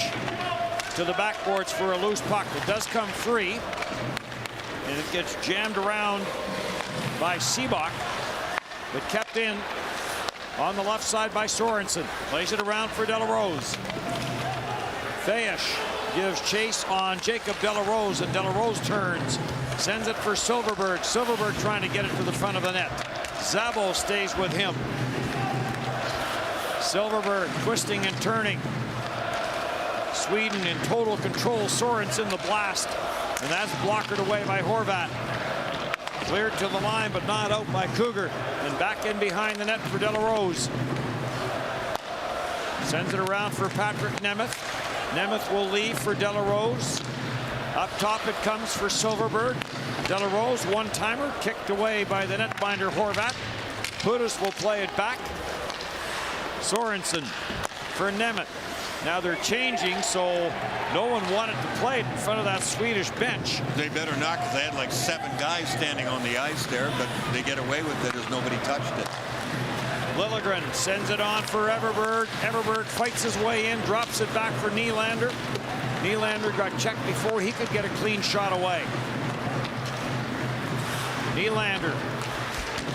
to the backboards for a loose puck. It does come free. And it gets jammed around by Seabach, but kept in on the left side by Sorensen. Plays it around for Delarose. Fayesh gives chase on Jacob Delarose, and Delarose turns. Sends it for Silverberg. Silverberg trying to get it to the front of the net. Zabo stays with him. Silverberg twisting and turning. Sweden in total control. Sorensen the blast. And that's blockered away by Horvath. Cleared to the line, but not out by Cougar. And back in behind the net for Delarose. Sends it around for Patrick Nemeth. Nemeth will leave for Delarose. Up top it comes for Silverberg. Delarose, one-timer, kicked away by the netminder Horvath. Pudas will play it back. Sorensen for Nemeth. Now they're changing, so no one wanted to play it in front of that Swedish bench. They better not, because they had like 7 guys standing on the ice there, but they get away with it as nobody touched it. Liljegren sends it on for Everberg. Everberg fights his way in, drops it back for Nylander. Nylander got checked before he could get a clean shot away. Nylander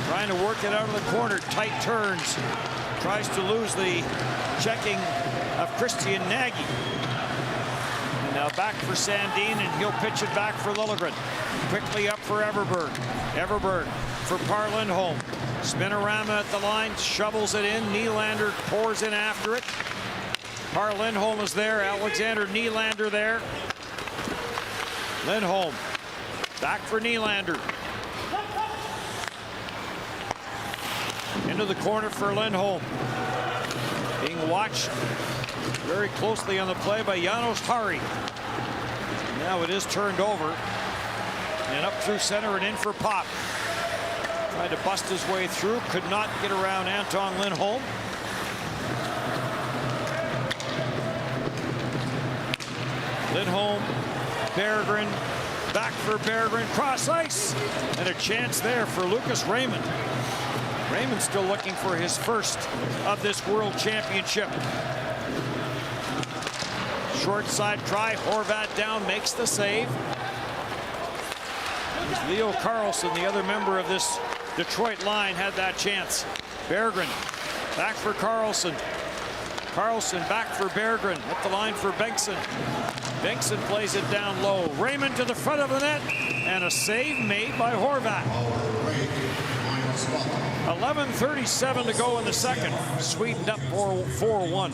trying to work it out of the corner. Tight turns. Tries to lose the checking of Christian Nagy. And now back for Sandin, and he'll pitch it back for Liljegren. Quickly up for Everberg. Everberg for Par Lindholm. Spinorama at the line, shovels it in. Nylander pours in after it. Par Lindholm is there. Alexander Nylander there. Lindholm back for Nylander. Into the corner for Lindholm. Being watched very closely on the play by Janos Hari. Now it is turned over. And up through center and in for Pop. Tried to bust his way through. Could not get around Anton Lindholm. Lindholm, Berggren, back for Berggren, cross ice, and a chance there for Lucas Raymond. Raymond still looking for his first of this World Championship. Short side try, Horvat down, makes the save. Leo Carlson, the other member of this Detroit line, had that chance. Berggren back for Carlson. Carlson back for Berggren at the line for Bengtsson. Bengtsson plays it down low. Raymond to the front of the net, and a save made by Horvat. 11:37 to go in the second. Sweden up 4-1.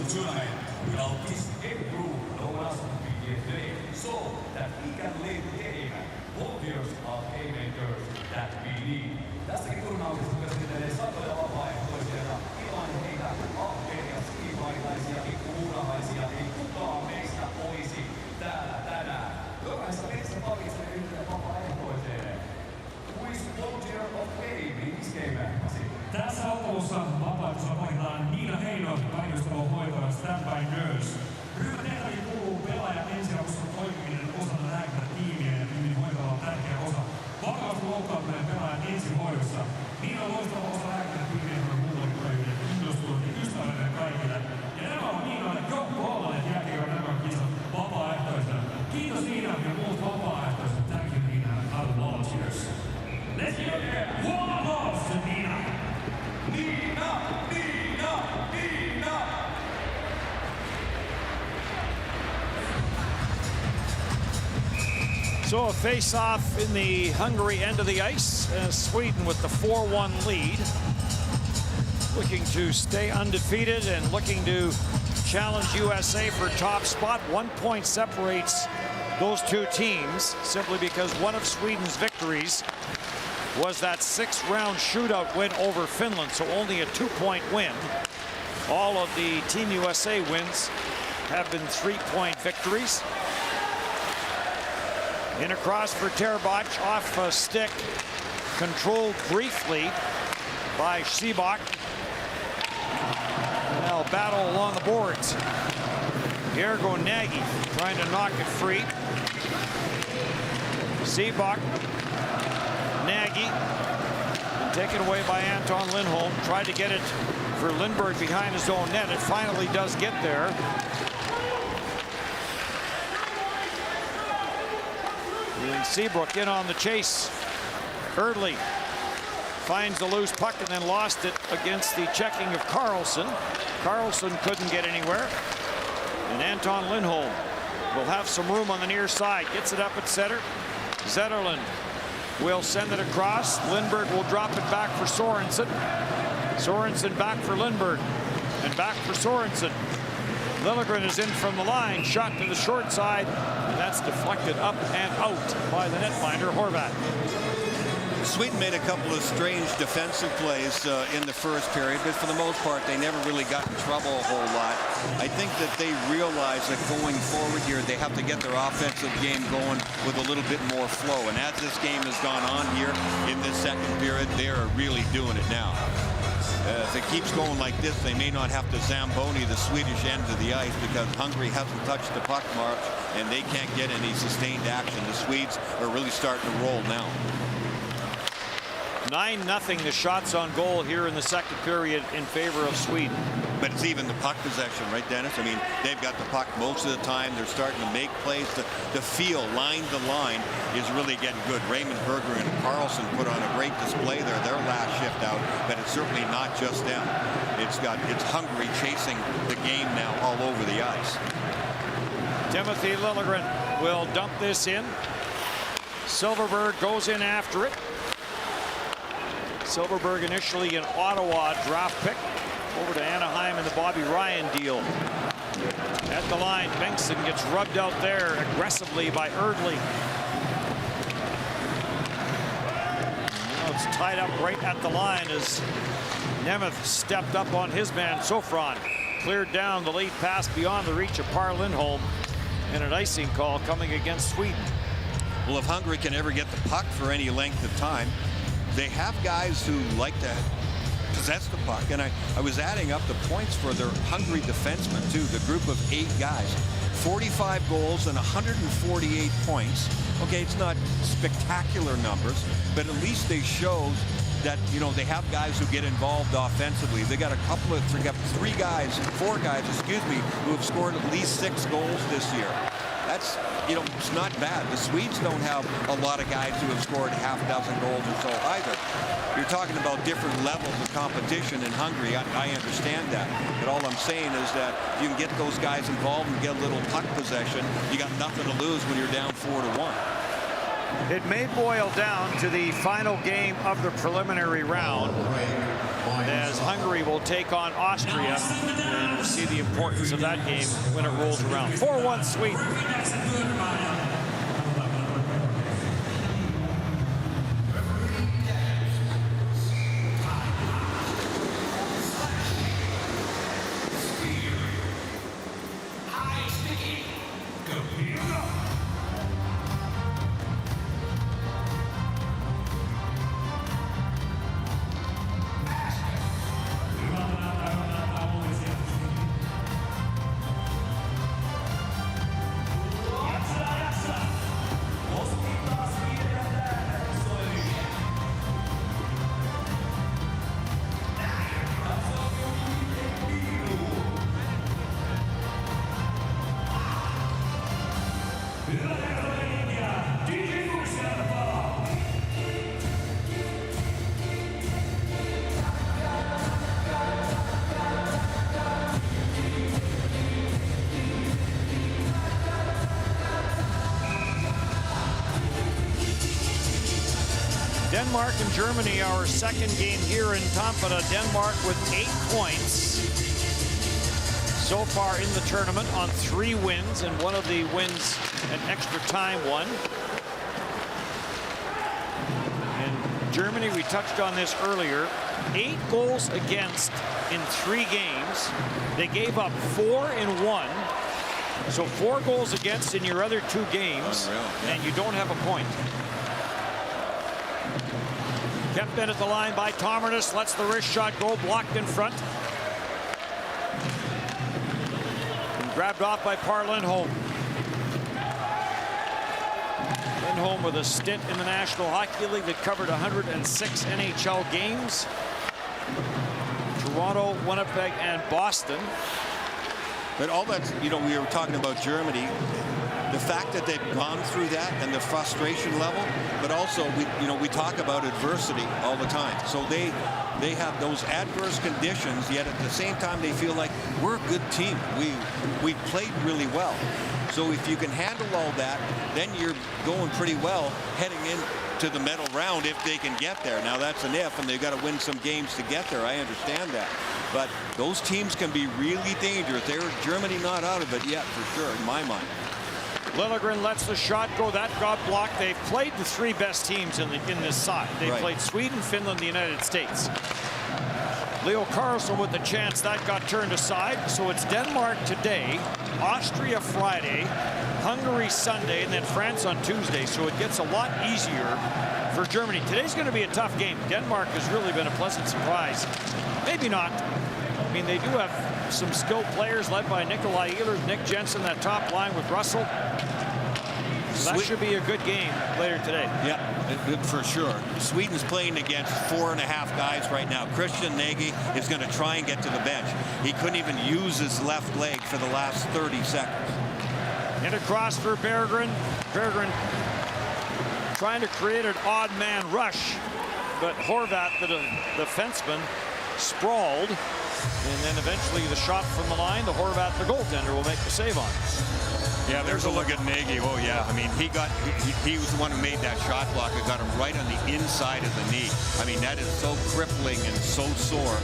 Tässä ottelussa vapautuksella valitaan Niina Heino, painostelun hoitavan standby nurse. Ryhmätehtäviin kuuluu pelaajan ensiavussa toimiminen osana lääkärätiimiä ja tiimin hoitava on tärkeä osa. Vakavasti loukkaantuneen pelaajan ensihoidossa. Niina on loistava osa lääkärätiimiä ja muutoin toimiville innostunut ja ystävällinen kaikille. Ja nämä on Niinalle Jokko Ollanen jälkeen nämä kisat vapaaehtoisena. Kiitos Niina ja muut vapaaehtoiset. Thank you Niina and other volunteers. Let's give it one applause to Niina. Niina, Niina, Niina. So a face-off in the Hungary end of the ice. Sweden with the 4-1 lead. Looking to stay undefeated and looking to challenge USA for top spot. 1 point separates those two teams simply because one of Sweden's victories was that 6th-round shootout win over Finland, so only a 2-point win. All of the Team USA wins have been 3-point victories. In across for Terbac, off a stick, controlled briefly by Seabach. Now battle along the boards. Ergo Nagy trying to knock it free. Seabach. Nagy, taken away by Anton Lindholm. Tried to get it for Lindberg behind his own net. It finally does get there. And Seabrook in on the chase. Erdley finds the loose puck and then lost it against the checking of Carlson. Carlson couldn't get anywhere. And Anton Lindholm will have some room on the near side. Gets it up at center. Zetterlund will send it across. Lindberg will drop it back for Sorensen. Sorensen back for Lindberg. And back for Sorensen. Liljegren is in from the line. Shot to the short side. And that's deflected up and out by the netminder, Horvat. Sweden made a couple of strange defensive plays in the first period, but for the most part, they never really got in trouble a whole lot. I think that they realize that going forward here, they have to get their offensive game going with a little bit more flow. And as this game has gone on here in this second period, they are really doing it now. If it keeps going like this, they may not have to Zamboni the Swedish end of the ice because Hungary hasn't touched the puck much and they can't get any sustained action. The Swedes are really starting to roll now. 9-0 the shots on goal here in the second period in favor of Sweden. But it's even the puck possession, right, Dennis? I mean, they've got the puck most of the time. They're starting to make plays. The feel, line to line, is really getting good. Raymond Berger and Carlson put on a great display there, their last shift out, but it's certainly not just them. It's Hungary chasing the game now all over the ice. Timothy Liljegren will dump this in. Silverberg goes in after it. Silverberg initially an Ottawa draft pick, over to Anaheim in the Bobby Ryan deal. At the line, Bengtsson gets rubbed out there aggressively by Erdley. Now it's tied up right at the line as Nemeth stepped up on his man, Sofron. Cleared down the lead pass beyond the reach of Par Lindholm, and an icing call coming against Sweden. Well, if Hungary can ever get the puck for any length of time, they have guys who like to possess the puck, and I was adding up the points for their Hungary defensemen too. The group of 8 guys, 45 goals and 148 points. Okay, it's not spectacular numbers, but at least they show that, you know, they have guys who get involved offensively. They got four guys, excuse me, who have scored at least 6 goals this year. That's, you know, it's not bad. The Swedes don't have a lot of guys who have scored half dozen goals or so either. You're talking about different levels of competition in Hungary. I understand that. But all I'm saying is that you can get those guys involved and get a little puck possession. You got nothing to lose when you're down 4-1. It may boil down to the final game of the preliminary round, as Hungary will take on Austria, and we'll see the importance of that game when it rolls around. 4-1 Sweden. Denmark and Germany, our second game here in Tampere. Denmark with 8 points so far in the tournament on 3 wins, and one of the wins an extra time one. And Germany, we touched on this earlier, 8 goals against in 3 games. They gave up 4 in 1. So 4 goals against in your other 2 games, and you don't have a point. Kept in at the line by Tomernes, lets the wrist shot go, blocked in front. And grabbed off by Par Lindholm. Lindholm with a stint in the National Hockey League that covered 106 NHL games. Toronto, Winnipeg, and Boston. But all that's, you know, we were talking about Germany. The fact that they've gone through that and the frustration level, but also we talk about adversity all the time. So they have those adverse conditions, yet at the same time they feel like we're a good team. We played really well. So if you can handle all that, then you're going pretty well heading into the medal round if they can get there. Now that's an if, and they've got to win some games to get there. I understand that. But those teams can be really dangerous. Germany not out of it yet, for sure, in my mind. Liljegren lets the shot go. That got blocked. They've played the 3 best teams in this side. They played Sweden, Finland, the United States. Leo Carlson with the chance. That got turned aside. So it's Denmark today, Austria Friday, Hungary Sunday, and then France on Tuesday. So it gets a lot easier for Germany. Today's going to be a tough game. Denmark has really been a pleasant surprise. maybe not. I mean, they do have some skilled players led by Nikolai Ehlers, Nick Jensen, that top line with Russell. So that should be a good game later today. Yeah, for sure. Sweden's playing against 4.5 guys right now. Christian Nagy is going to try and get to the bench. He couldn't even use his left leg for the last 30 seconds. And across for Berggren. Berggren trying to create an odd man rush, but Horvat, the defenseman, sprawled. And then eventually the shot from the line, the Horvat, the goaltender, will make the save on. Yeah, there's a look at Nagy. Oh, yeah. I mean, he was the one who made that shot block. It got him right on the inside of the knee. I mean, that is so crippling and so sore.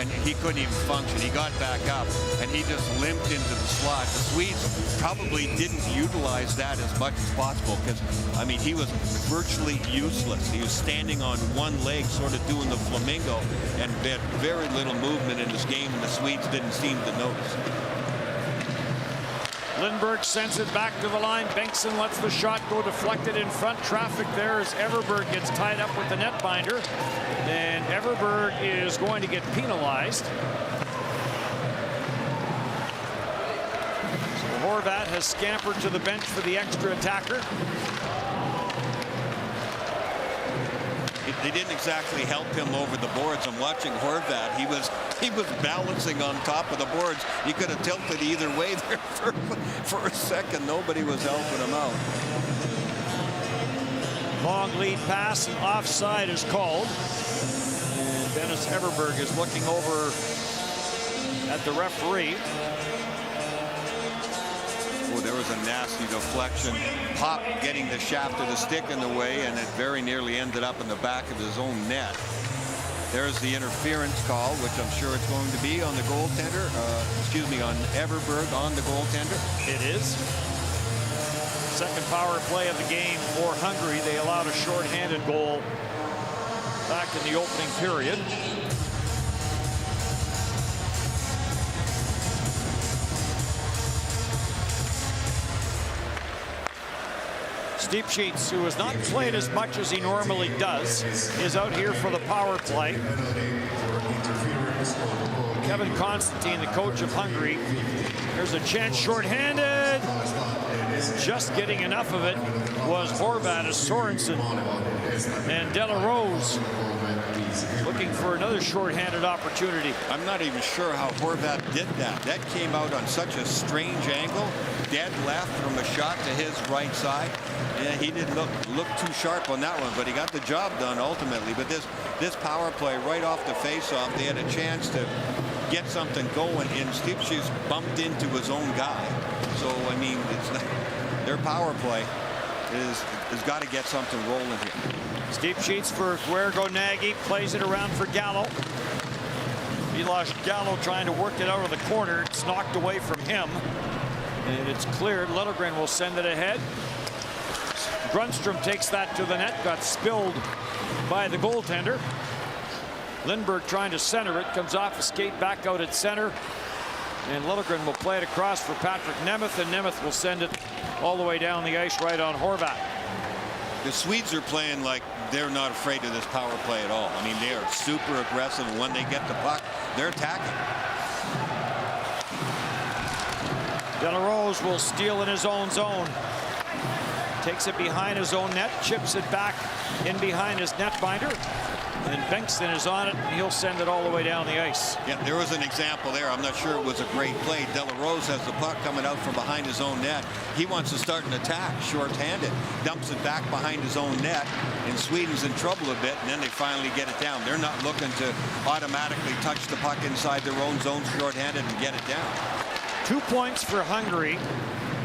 And he couldn't even function. He got back up, and he just limped into the slot. The Swedes probably didn't utilize that as much as possible because, I mean, he was virtually useless. He was standing on one leg, sort of doing the flamingo, and had very little movement in this game, and the Swedes didn't seem to notice. Lindberg sends it back to the line. Bengtsson lets the shot go deflected in front. Traffic there as Everberg gets tied up with the netbinder. And Everberg is going to get penalized. So Horvat has scampered to the bench for the extra attacker. They didn't exactly help him over the boards. I'm watching Horvat. He was balancing on top of the boards. He could have tilted either way there for a second. Nobody was helping him out. Long lead pass and offside is called. And Dennis Everberg is looking over at the referee. Oh, there was a nasty deflection. Pop getting the shaft of the stick in the way, and it very nearly ended up in the back of his own net. There's the interference call, which I'm sure it's going to be on the goaltender. On Everberg on the goaltender. It is. Second power play of the game for Hungary. They allowed a shorthanded goal back in the opening period. Steve Sheets, who has not played as much as he normally does, is out here for the power play. Kevin Constantine, the coach of Hungary. There's a chance shorthanded. Just getting enough of it was Horvat as Sorensen and De La Rose looking for another shorthanded opportunity. I'm not even sure how Horvat did that. That came out on such a strange angle. Dead left from a shot to his right side. Yeah, he didn't look too sharp on that one, but he got the job done ultimately. But this power play right off the face-off, they had a chance to get something going, and Steve Sheets bumped into his own guy. So I mean, it's not, their power play has got to get something rolling here. Steve Sheets for Guergo Nagy, plays it around for Gallo. Miloš Gallo trying to work it out of the corner. It's knocked away from him, and it's cleared. Liljegren will send it ahead. Grundstrom takes that to the net, got spilled by the goaltender. Lindberg trying to center it, comes off a skate back out at center, and Liljegren will play it across for Patrick Nemeth, and Nemeth will send it all the way down the ice right on Horvat. The Swedes are playing like they're not afraid of this power play at all. I mean, they are super aggressive, and when they get the puck, they're attacking. De La Rose will steal in his own zone. Takes it behind his own net, chips it back in behind his netbinder. And Bengtsson is on it, and he'll send it all the way down the ice. Yeah, there was an example there. I'm not sure it was a great play. De La Rose has the puck coming out from behind his own net. He wants to start an attack, short-handed. Dumps it back behind his own net, and Sweden's in trouble a bit, and then they finally get it down. They're not looking to automatically touch the puck inside their own zone short-handed and get it down. 2 points for Hungary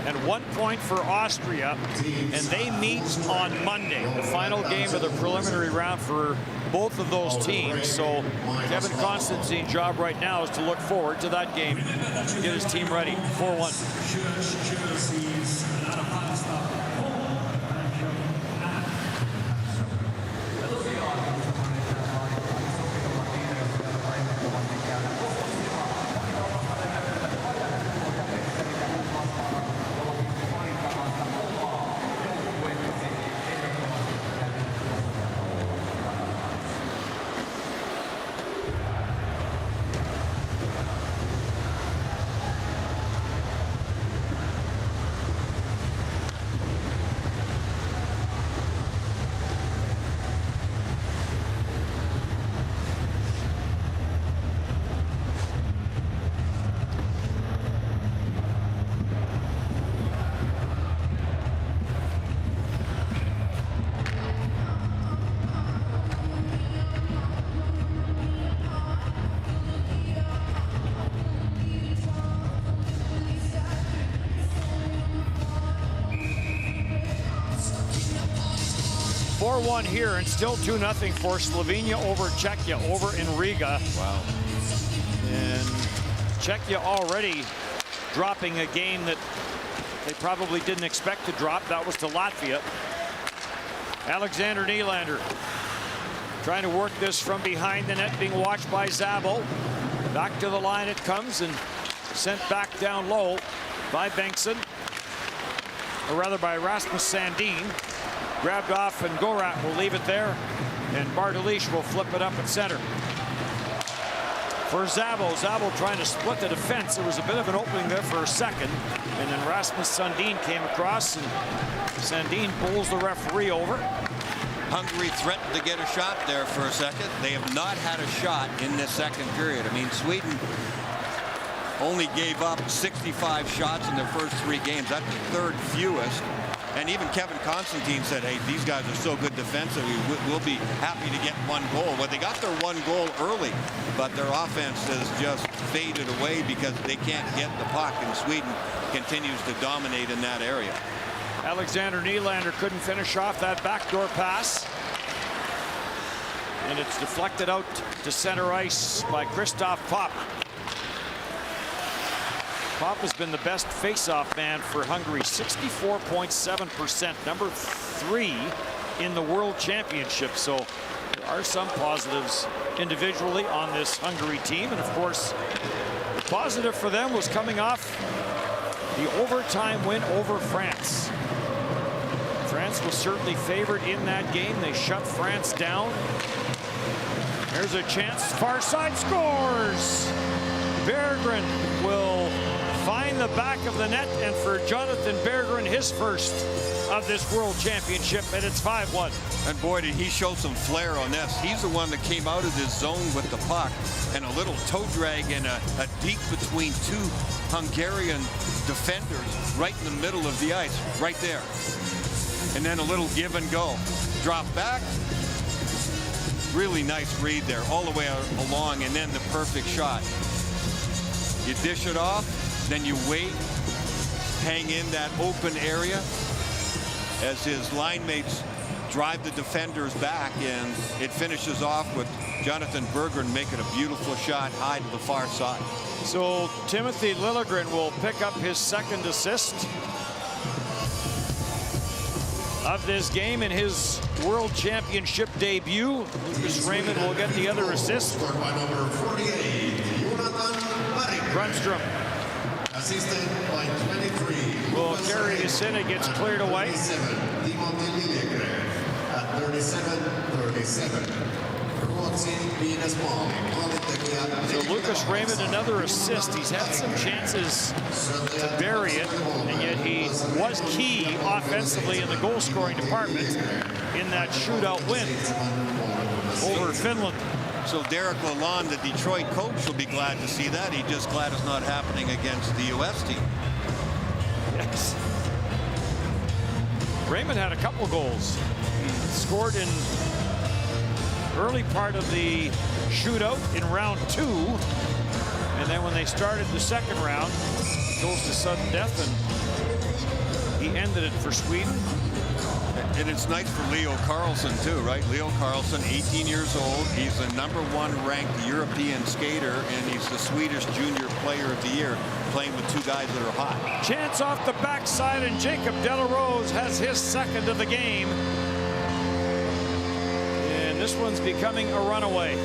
and 1 point for Austria, and they meet on Monday, the final game of the preliminary round for both of those teams. So Kevin Constantine's job right now is to look forward to that game, get his team ready. 4-1. 4-1 here and still 2-0 for Slovenia over Czechia over in Riga. Wow. And Czechia already dropping a game that they probably didn't expect to drop. That was to Latvia. Alexander Nylander trying to work this from behind the net, being watched by Zabel. Back to the line it comes and sent back down low by Bengtsson, or rather by Rasmus Sandin. Grabbed off, and Gorat will leave it there, and Bartolic will flip it up at center. For Zabel, Zabel trying to split the defense. There was a bit of an opening there for a second, and then Rasmus Sandin came across, and Sandin bowls the referee over. Hungary threatened to get a shot there for a second. They have not had a shot in this second period. I mean, Sweden only gave up 65 shots in their first 3 games. That's the third fewest. And even Kevin Constantine said, hey, these guys are so good defensively, we'll be happy to get 1 goal. Well, they got their 1 goal early, but their offense has just faded away because they can't get the puck, and Sweden continues to dominate in that area. Alexander Nylander couldn't finish off that backdoor pass. And it's deflected out to center ice by Christoph Popp. Popp has been the best face-off man for Hungary, 64.7%, number 3 in the World Championship. So there are some positives individually on this Hungary team. And of course, the positive for them was coming off the overtime win over France. France was certainly favored in that game. They shut France down. There's a chance. Far side scores. Berggren will find the back of the net, and for Jonathan Berggren, his first of this World Championship, and it's 5-1. And boy, did he show some flair on this. He's the one that came out of his zone with the puck, and a little toe drag and a deke between 2 Hungarian defenders right in the middle of the ice, right there. And then a little give and go. Drop back. Really nice read there, all the way along, and then the perfect shot. You dish it off, then you wait, hang in that open area as his line mates drive the defenders back, and it finishes off with Jonathan Berggren making a beautiful shot high to the far side. So Timothy Liljegren will pick up his 2nd assist of this game in his World Championship debut. Lucas Raymond will get the other assist. Grundstrom assisted by 23. Will carry this in. It gets cleared away. At 37-37. So Lucas Raymond, another assist. He's had some chances to bury it, and yet he was key offensively in the goal-scoring department in that shootout win over Finland. So Derek Lalonde, the Detroit coach, will be glad to see that. He's just glad it's not happening against the U.S. team. Yes. Raymond had a couple goals. He scored in early part of the shootout in round 2, and then when they started the second round, it goes to sudden death, and he ended it for Sweden. And it's nice for Leo Carlsson too, right? Leo Carlsson, 18 years old. He's the #1 ranked European skater, and he's the Swedish Junior Player of the Year, playing with 2 guys that are hot. Chance off the backside, and Jacob Delarose has his 2nd of the game. And this one's becoming a runaway.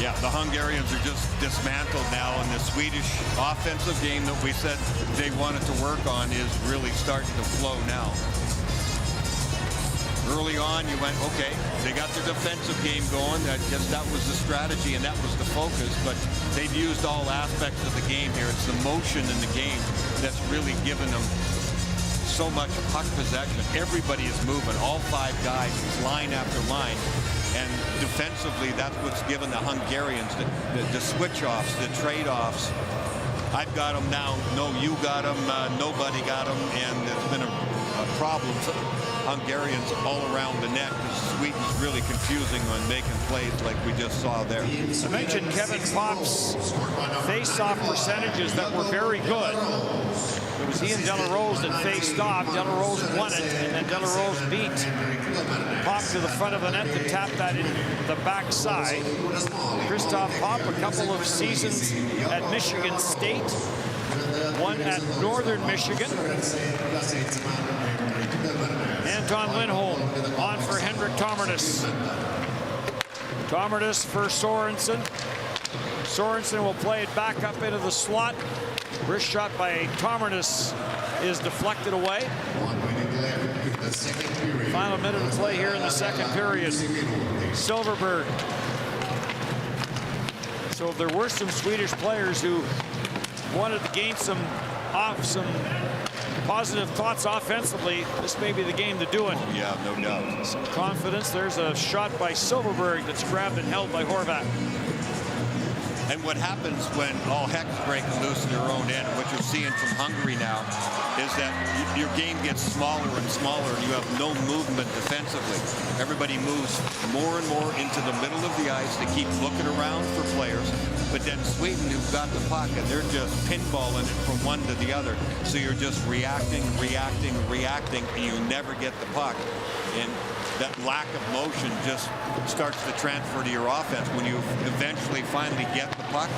Yeah, the Hungarians are just dismantled now, and the Swedish offensive game that we said they wanted to work on is really starting to flow now. Early on, you went, okay, they got their defensive game going. I guess that was the strategy and that was the focus, but they've used all aspects of the game here. It's the motion in the game that's really given them so much puck possession. Everybody is moving, all 5 guys, line after line. And defensively, that's what's given the Hungarians the switch-offs, the trade-offs. I've got them now. No, you got them. Nobody got them. And it's been a problem for Hungarians all around the net, because Sweden's really confusing on making plays like we just saw there. I mentioned Kevin Popp's face-off percentages that were very good. It was he and De La Rose that faced off. De La Rose won it, and then De La Rose beat Pop to the front of the net to tap that in the backside. Christoph Pop, a couple of seasons at Michigan State, one at Northern Michigan. Anton Lindholm on for Henrik Tomernes. Tomernes for Sorensen. Sorensen will play it back up into the slot. Wrist shot by Tomernes is deflected away. Final minute of play here in the second period. Silverberg. So if there were some Swedish players who wanted to gain some positive thoughts offensively, this may be the game to do it. Yeah, no doubt. Some confidence. There's a shot by Silverberg that's grabbed and held by Horvat. And what happens when all heck's breaking loose in your own end, what you're seeing from Hungary now, is that your game gets smaller and smaller, and you have no movement defensively. Everybody moves more and more into the middle of the ice. They keep looking around for players. But then Sweden, who've got the puck, and they're just pinballing it from one to the other. So you're just reacting, and you never get the puck. And that lack of motion just starts to transfer to your offense. When you eventually finally get the puck,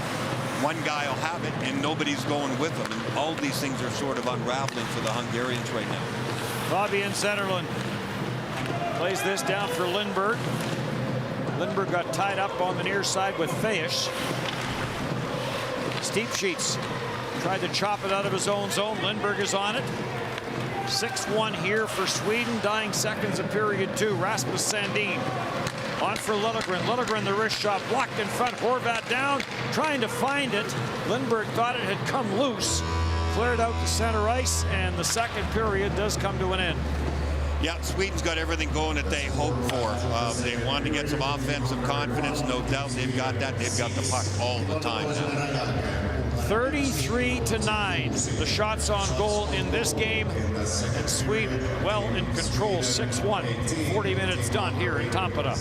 one guy will have it and nobody's going with them. And all these things are sort of unraveling for the Hungarians right now. Fabian Zetterlund plays this down for Lindberg. Lindberg got tied up on the near side with Fayes. Steep Sheets tried to chop it out of his own zone. Lindberg is on it. 6-1 here for Sweden, dying seconds of period 2. Rasmus Sandin on for Liljegren. Liljegren, the wrist shot blocked in front. Horvat down, trying to find it. Lindberg thought it had come loose. Cleared out to center ice, and the second period does come to an end. Yeah, Sweden's got everything going that they hoped for. They wanted to get some offensive confidence, no doubt. They've got that. They've got the puck all the time now. 33-9, the shots on goal in this game, and Sweden well in control, 6-1, 40 minutes done here in Tampere.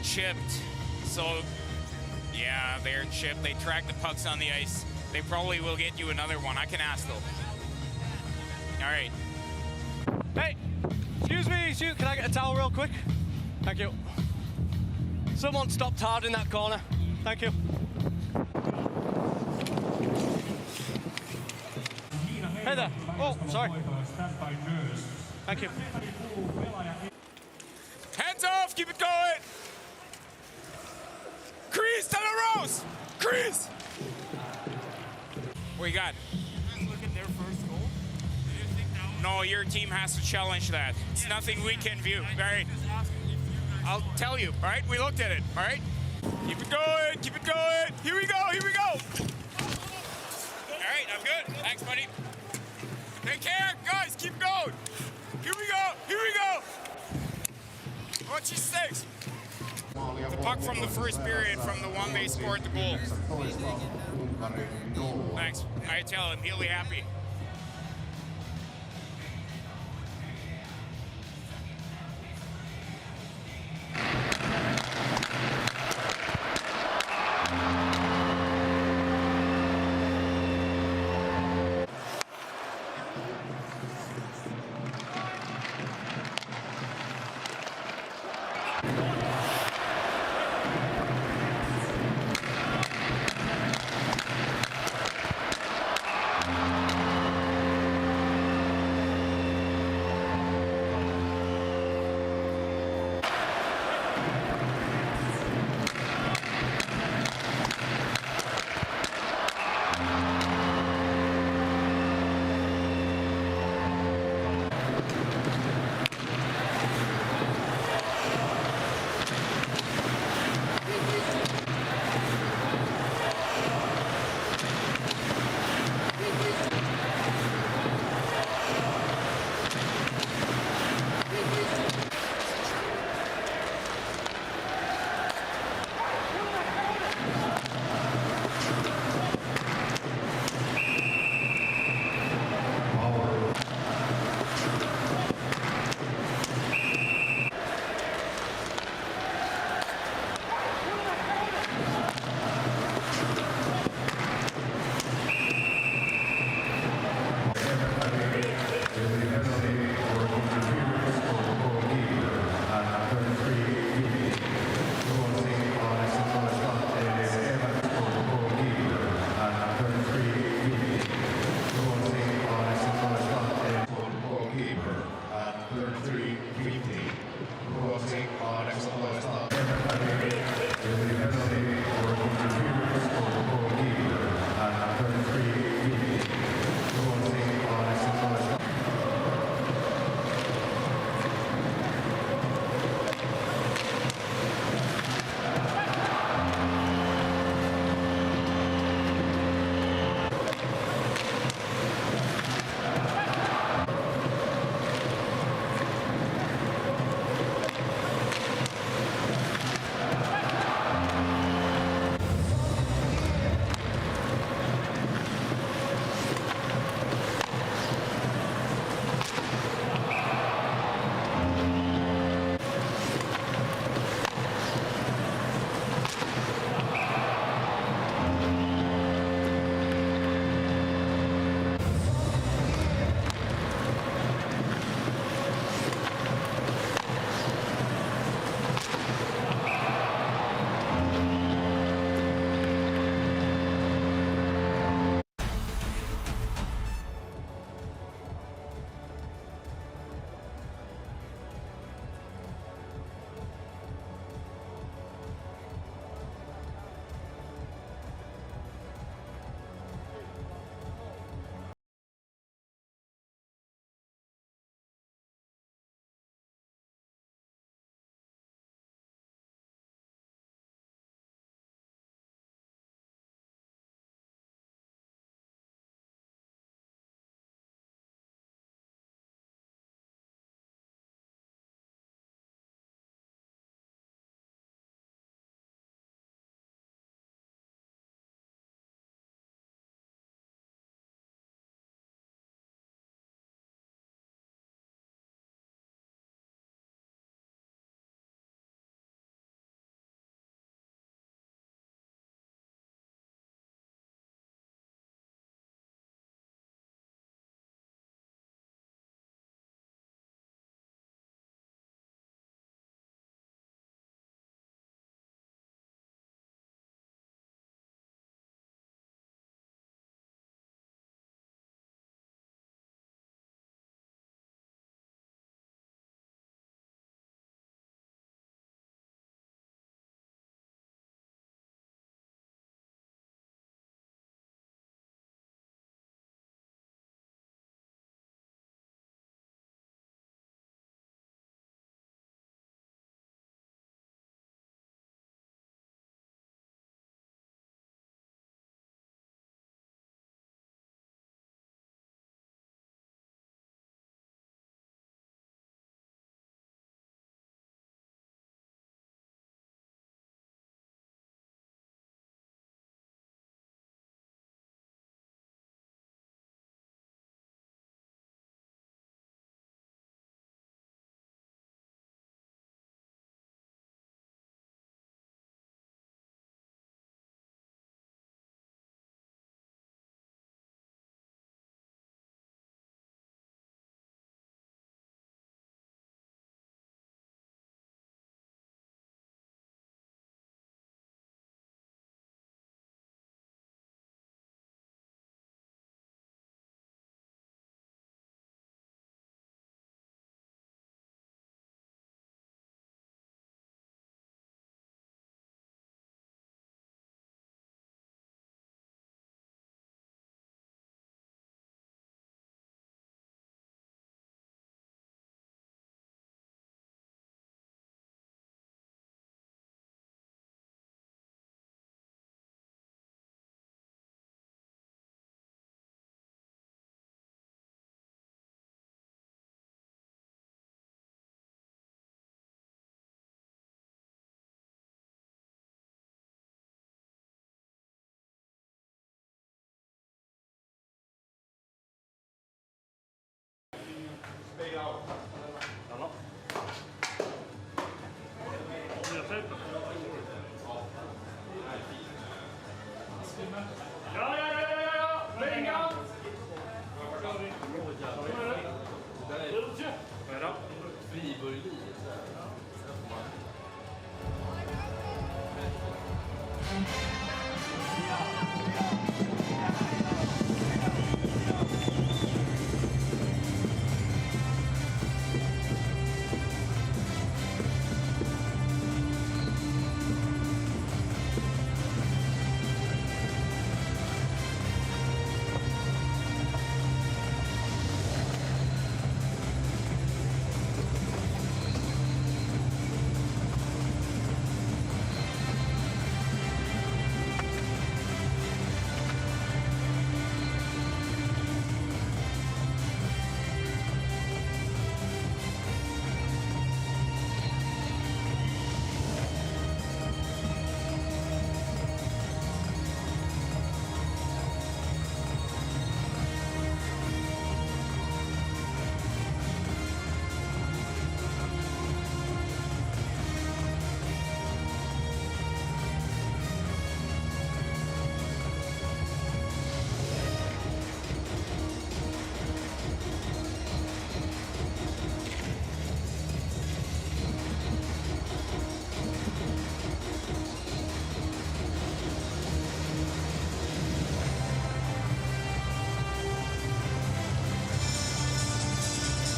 chipped. So, yeah, they're chipped. They track the pucks on the ice. They probably will get you another one. I can ask, though. All right. Hey, excuse me, can I get a towel real quick? Thank you. Someone stopped hard in that corner. Thank you. Hey there. Oh, sorry. Thank you. Hands off, keep it going. Crease to the Rose. Crease. What you got? Look at their first goal. No, your team has to challenge that. It's nothing we can view. All right. I'll tell you. All right, we looked at it. All right. Keep it going. Keep it going. Here we go. Here we go. All right, I'm good. Thanks, buddy. Take care, guys. Keep going. Here we go. Here we go. Watch your sticks. The puck from the first period, from the one they scored the goal. Thanks. I tell him he'll be happy.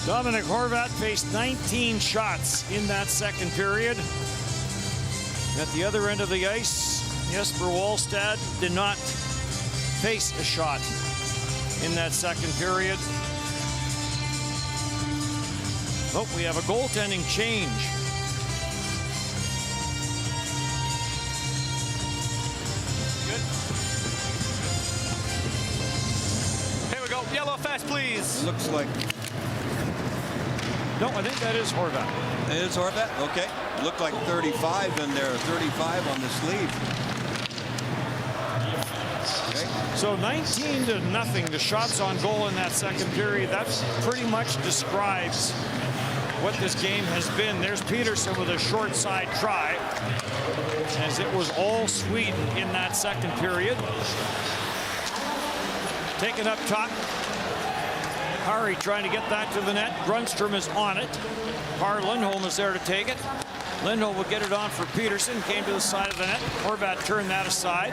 Dominic Horvat faced 19 shots in that second period. At the other end of the ice, Jesper Wallstad did not face a shot in that second period. Oh, we have a goaltending change. Good. Here we go. Yellow fast, please. Looks like... No, I think that is Horvat. It is Horvat? Okay. Looked like 35 in there, 35 on the sleeve. Okay. So 19-0, the shots on goal in that second period. That pretty much describes what this game has been. There's Peterson with a short side try, as it was all Sweden in that second period. Taken up top. Harry trying to get that to the net. Grundstrom is on it. Par Lindholm is there to take it. Lindholm will get it on for Peterson. Came to the side of the net. Horvat turned that aside.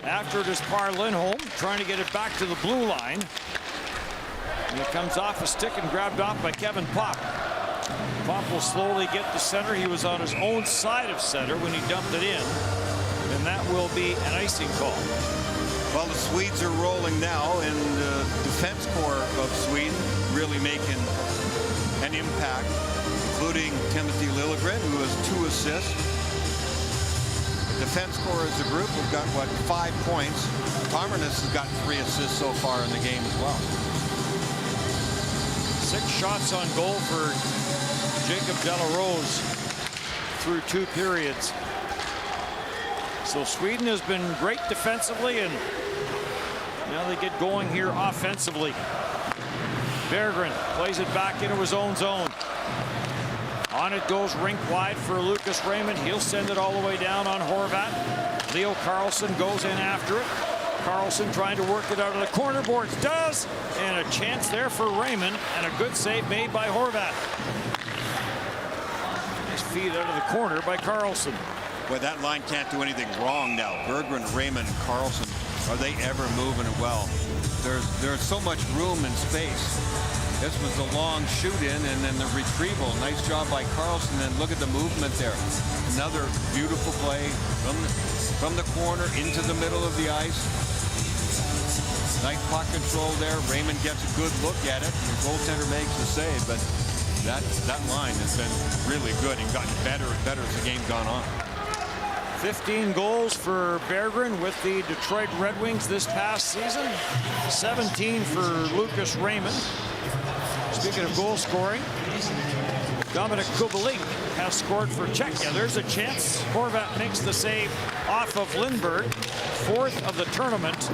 After it is Par Lindholm trying to get it back to the blue line. And it comes off a stick and grabbed off by Kevin Popp. Popp will slowly get to center. He was on his own side of center when he dumped it in. And that will be an icing call. Well, the Swedes are rolling now, and the defense corps of Sweden really making an impact, including Timothy Liljegren, who has 2 assists. The defense corps as a group have got, 5 points. Parmenas has got 3 assists so far in the game as well. 6 shots on goal for Jacob Delarose through 2 periods. So Sweden has been great defensively, and now they get going here offensively. Berggren plays it back into his own zone. On it goes rink wide for Lucas Raymond. He'll send it all the way down on Horvat. Leo Carlsson goes in after it. Carlsson trying to work it out of the corner boards. Does! And a chance there for Raymond, and a good save made by Horvat. Nice feed out of the corner by Carlsson. Boy, that line can't do anything wrong now. Berggren, Raymond, Carlsson, are they ever moving it well? There's so much room and space. This was the long shoot in and then the retrieval. Nice job by Carlsson, and look at the movement there. Another beautiful play from the corner into the middle of the ice. Nice puck control there. Raymond gets a good look at it. The goaltender makes the save, but that line has been really good and gotten better and better as the game's gone on. 15 goals for Berggren with the Detroit Red Wings this past season. 17 for Lucas Raymond. Speaking of goal scoring, Dominik Kubalik has scored for Czechia. There's a chance. Horvat makes the save off of Lindberg. 4th of the tournament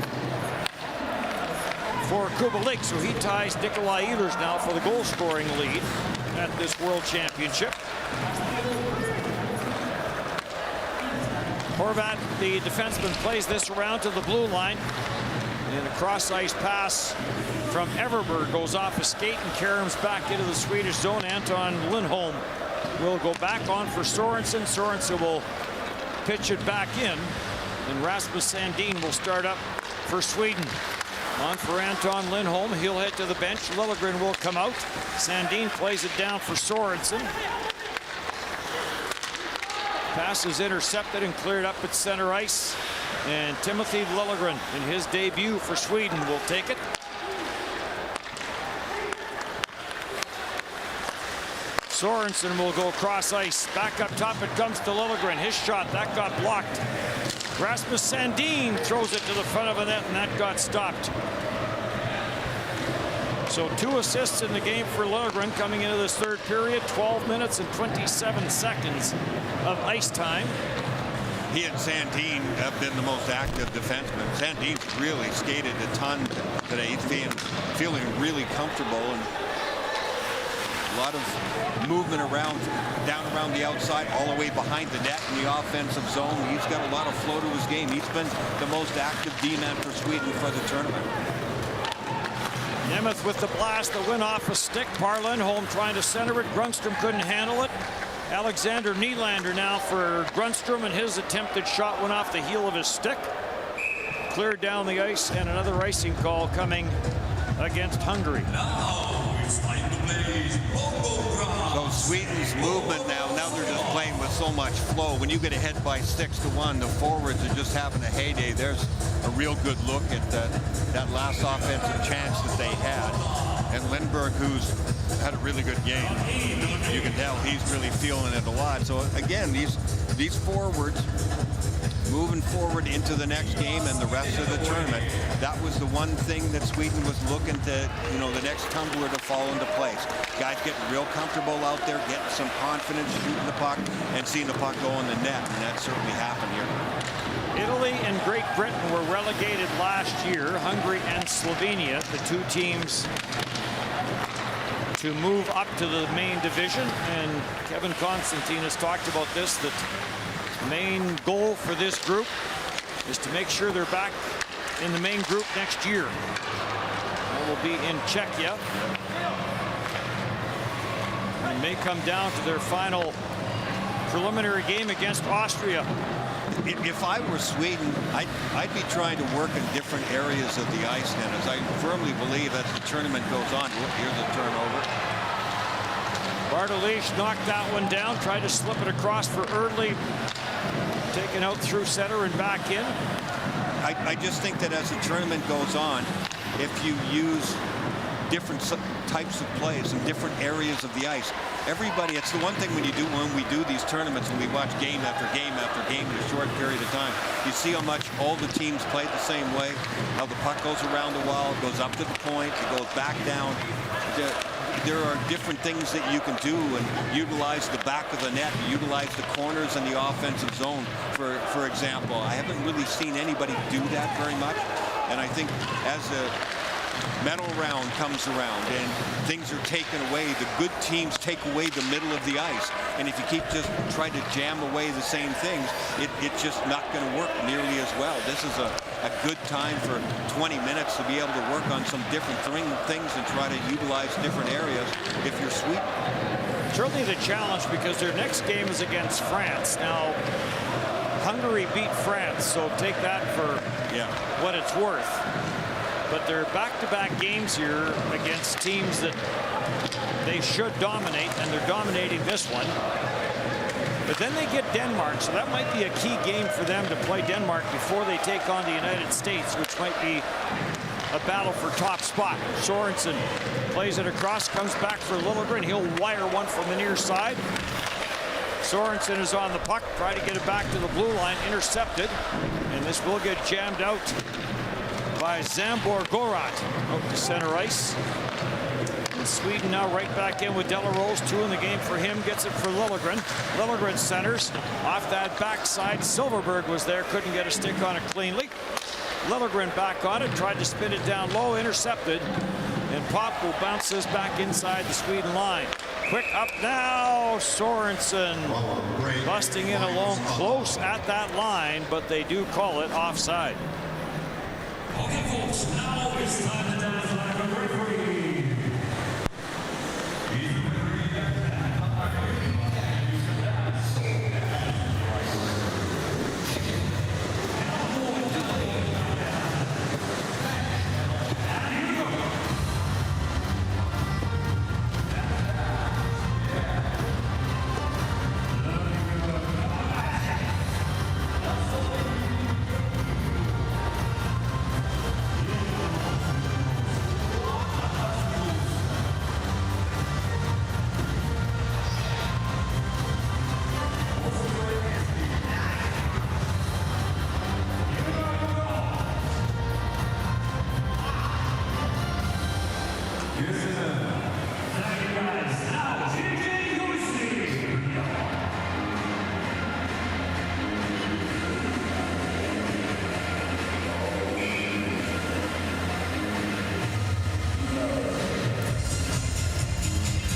for Kubalik, so he ties Nikolai Ehlers now for the goal-scoring lead at this World Championship. Horvat, the defenseman, plays this around to the blue line. And a cross-ice pass from Everberg goes off a skate and caroms back into the Swedish zone. Anton Lindholm will go back on for Sorensen. Sorensen will pitch it back in. And Rasmus Sandin will start up for Sweden. On for Anton Lindholm. He'll head to the bench. Liljegren will come out. Sandin plays it down for Sorensen. Pass is intercepted and cleared up at center ice. And Timothy Liljegren, in his debut for Sweden, will take it. Sorensen will go across ice. Back up top it comes to Liljegren. His shot, that got blocked. Rasmus Sandin throws it to the front of the net, and that got stopped. So 2 assists in the game for Liljegren coming into this third period. 12 minutes and 27 seconds of ice time. He and Sandin have been the most active defensemen. Sandin's really skated a ton today. He's feeling really comfortable, and a lot of movement around, down around the outside, all the way behind the net in the offensive zone. He's got a lot of flow to his game. He's been the most active D-man for Sweden for the tournament. Nemeth with the blast, the win off a stick. Par Lindholm trying to center it. Grunstrom couldn't handle it. Alexander Nylander now for Grunstrom, and his attempted shot went off the heel of his stick. Cleared down the ice, and another icing call coming against Hungary. Now it's time to play Pogo. So Sweden's movement now they're just playing with so much flow. When you get ahead by 6-1, the forwards are just having a heyday. There's a real good look at that last offensive chance that they had. And Lindberg, who's had a really good game, you can tell he's really feeling it a lot. So again, these forwards moving forward into the next game and the rest of the tournament, that was the one thing that Sweden was looking to, the next tumbler to fall into place. Guys getting real comfortable out there, getting some confidence, shooting the puck, and seeing the puck go in the net, and that certainly happened here. Italy and Great Britain were relegated last year. Hungary and Slovenia, the 2 teams to move up to the main division. And Kevin Constantine has talked about this, that the main goal for this group is to make sure they're back in the main group next year. It will be in Czechia. It may come down to their final preliminary game against Austria. If I were Sweden, I'd be trying to work in different areas of the ice, and as I firmly believe as the tournament goes on. Here's a turnover. Bartolish knocked that one down, tried to slip it across for Erdley. Taken out through center and back in. I just think that as the tournament goes on, if you use different types of plays in different areas of the ice, everybody, it's the one thing when we do these tournaments and we watch game after game after game in a short period of time, you see how much all the teams play the same way, how the puck goes around the wall, goes up to the point, it goes back down. There are different things that you can do and utilize the back of the net, utilize the corners in the offensive zone, for example. I haven't really seen anybody do that very much, and I think as the medal round comes around and things are taken away, the good teams take away the middle of the ice, and if you keep just trying to jam away the same things, it's just not going to work nearly as well. This is a good time for 20 minutes to be able to work on some different things and try to utilize different areas if you're Sweden. Certainly the challenge, because their next game is against France. Now, Hungary beat France, so take that for what it's worth. But they're back-to-back games here against teams that they should dominate, and they're dominating this one. But then they get Denmark, so that might be a key game for them to play Denmark before they take on the United States, which might be a battle for top spot. Sorensen plays it across, comes back for Liljegren. He'll wire one from the near side. Sorensen is on the puck, try to get it back to the blue line, intercepted, and this will get jammed out by Zambor Gorat out to center ice. And Sweden now right back in with Delarose, 2 in the game for him, gets it for Liljegren. Liljegren centers off that backside. Silverberg was there, couldn't get a stick on it cleanly. Liljegren back on it, tried to spin it down low, intercepted, and Pop will bounce this back inside the Sweden line. Quick up now, Sorensen busting in alone close at that line, but they do call it offside. Okay, folks, now it's time to dance like a referee.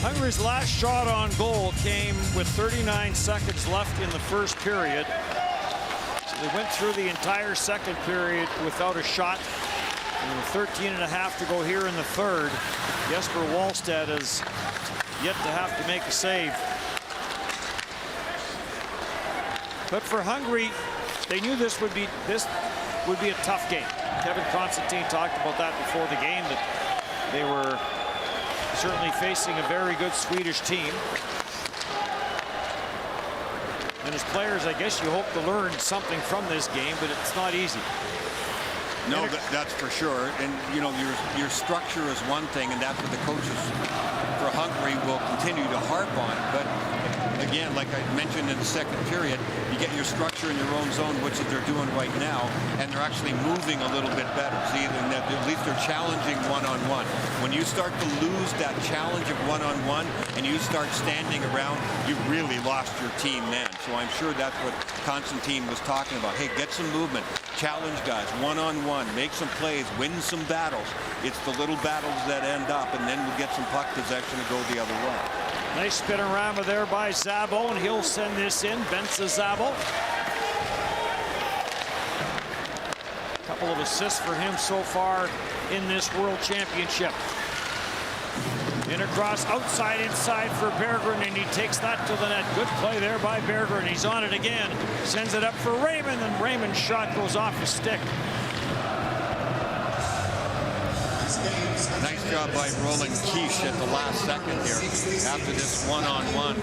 Hungary's last shot on goal came with 39 seconds left in the first period. So they went through the entire second period without a shot. And with 13 and a half to go here in the third, Jesper Wallstedt has yet to have to make a save. But for Hungary, they knew this would be a tough game. Kevin Constantine talked about that before the game, that they were certainly facing a very good Swedish team. And as players, I guess you hope to learn something from this game, but it's not easy. No, that's for sure. And, you know, your structure is one thing, and that's what the coaches for Hungary will continue to harp on. But, again, like I mentioned in the second period, you get your structure in your own zone, which is they're doing right now, and they're actually moving a little bit better. See, at least they're challenging one-on-one. When you start to lose that challenge of one-on-one and you start standing around, you really lost your team then. So I'm sure that's what Constantine was talking about. Hey, get some movement, challenge guys, one-on-one, make some plays, win some battles. It's the little battles that end up, and then we'll get some puck possession to go the other way. Nice spinorama there by Zabo, and he'll send this in. Benza Zabo. A couple of assists for him so far in this World Championship. In across, outside, inside for Berggren, and he takes that to the net. Good play there by Berggren. He's on it again. Sends it up for Raymond, and Raymond's shot goes off his stick. Nice job by Roland Quiche at the last second here. After this one-on-one,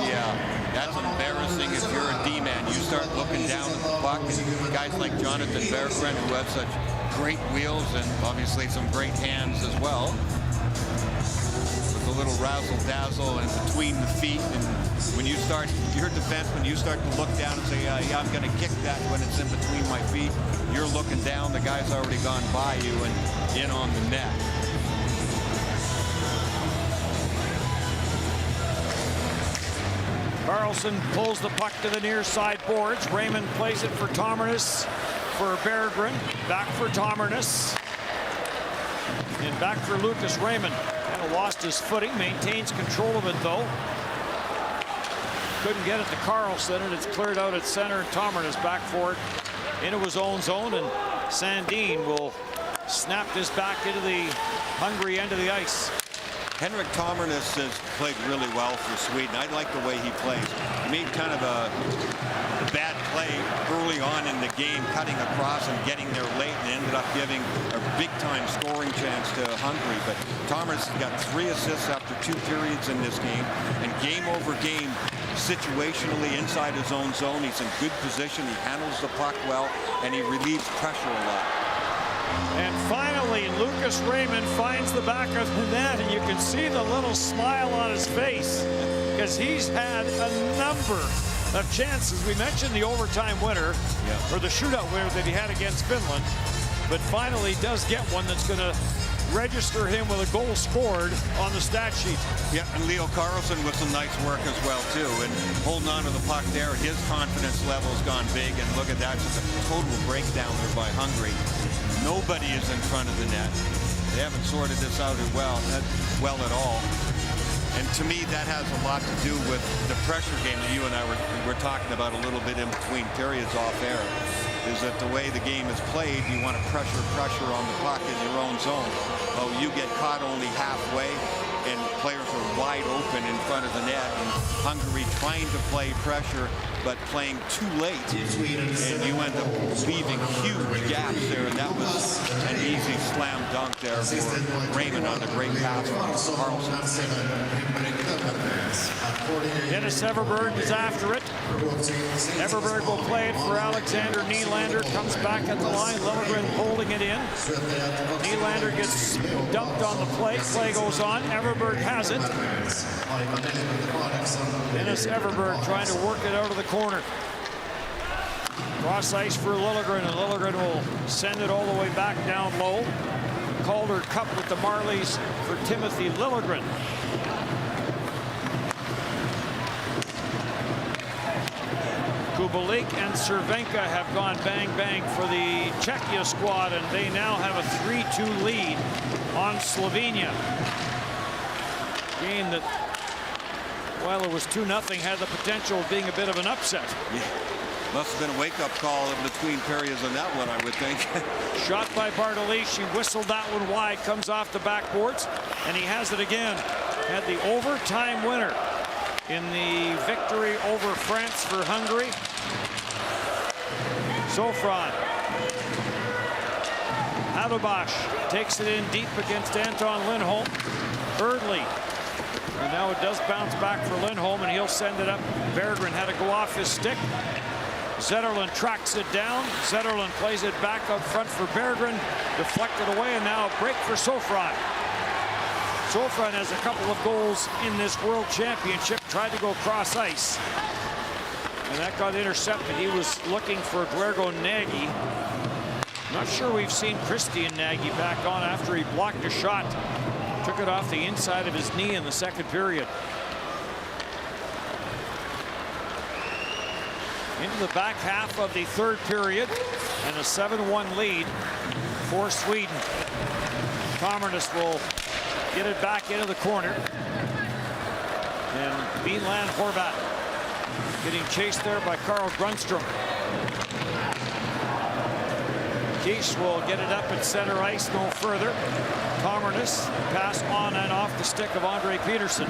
yeah, that's embarrassing if you're a D-man. You start looking down at the puck, and guys like Jonathan Berggren, who have such great wheels and obviously some great hands as well, with a little razzle-dazzle in between the feet. And when you start, your defenseman, you start to look down and say, yeah, I'm going to kick that when it's in between my feet. You're looking down, the guy's already gone by you and in on the net. Carlson pulls the puck to the near side boards. Raymond plays it for Tomarnis, for Berggren. Back for Tomarnis. And back for Lucas Raymond. Kind of lost his footing, maintains control of it though. Couldn't get it to Carlson, and it's cleared out at center. And Tomarnis back for it into his own zone, and Sandin will snap this back into the Hungary end of the ice. Henrik Tomarnis has played really well for Sweden. I like the way he plays. He made kind of a bad play early on in the game, cutting across and getting there late, and ended up giving a big-time scoring chance to Hungary. But Tomarnis has got 3 assists after 2 periods in this game, and game over game, situationally inside his own zone, he's in good position, he handles the puck well, and he relieves pressure a lot. And finally, Lucas Raymond finds the back of the net, and you can see the little smile on his face because he's had a number of chances. We mentioned the overtime winner, or the shootout winner that he had against Finland, but finally does get one that's going to register him with a goal scored on the stat sheet. Yeah, and Leo Carlson with some nice work as well, too. And holding on to the puck there, his confidence level's gone big. And look at that, just a total breakdown there by Hungary. Nobody is in front of the net. They haven't sorted this out well at all. And to me, that has a lot to do with the pressure game that you and I were talking about a little bit in between periods off air. Is that the way the game is played, you want to pressure on the puck in your own zone. Oh, you get caught only halfway, and players are wide open in front of the net. And Hungary trying to play pressure, but playing too late, and you end up leaving huge gaps there. And that was an easy slam dunk there for Raymond on a great pass from Carlson. Dennis Everberg is after it. Everberg will play it for Alexander Nylander. Comes back at the line. Liljegren holding it in. Nylander gets dumped on the play. Play goes on. Everberg has it. Dennis Everberg trying to work it out of the corner. Cross ice for Liljegren, and Liljegren will send it all the way back down low. Calder Cup with the Marlies for Timothy Liljegren. Kubalik and Cervenka have gone bang-bang for the Czechia squad, and they now have a 3-2 lead on Slovenia. Game that, while it was 2-0, had the potential of being a bit of an upset. Yeah. Must have been a wake-up call in between periods on that one, I would think. Shot by Bartolini. She whistled that one wide. Comes off the backboards, and he has it again. Had the overtime winner in the victory over France for Hungary. Sofron. Adobash takes it in deep against Anton Lindholm. Erdley. And now it does bounce back for Lindholm, and he'll send it up. Berggren had to go off his stick. Zetterlund tracks it down. Zetterlund plays it back up front for Berggren. Deflected away, and now a break for Sofron. Sofron has a couple of goals in this World Championship. Tried to go cross ice, and that got intercepted. He was looking for Gregor Nagy. Not sure we've seen Christian Nagy back on after he blocked a shot. Took it off the inside of his knee in the second period. Into the back half of the third period, and a 7-1 lead for Sweden. Commernis will get it back into the corner. And Milan Horvat getting chased there by Carl Grundstrom. Kish will get it up at center ice, no further. Commernis pass on and off the stick of Andre Peterson.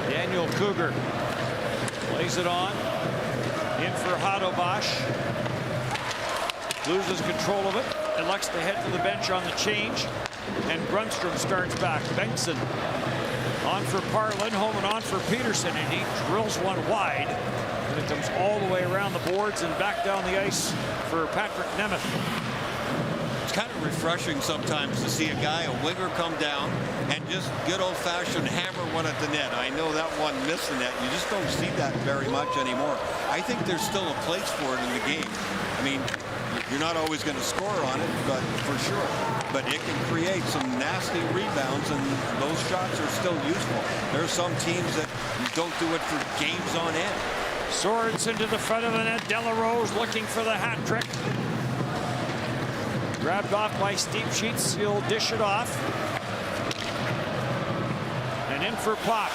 Daniel Cougar lays it on. In for Hadobash. Loses control of it. Elects to head to the bench on the change. And Grundstrom starts back. Bengtsson on for Par Lindholm and on for Peterson. And he drills one wide. And it comes all the way around the boards and back down the ice for Patrick Nemeth. It's kind of refreshing sometimes to see a guy, a winger, come down and just good old-fashioned hammer one at the net. I know that one missed the net. You just don't see that very much anymore. I think there's still a place for it in the game. I mean, you're not always going to score on it, but for sure. But it can create some nasty rebounds, and those shots are still useful. There are some teams that don't do it for games on end. Sorensen to the front of the net. Delarose looking for the hat trick. Grabbed off by Steve Sheets. He'll dish it off. And in for Pop.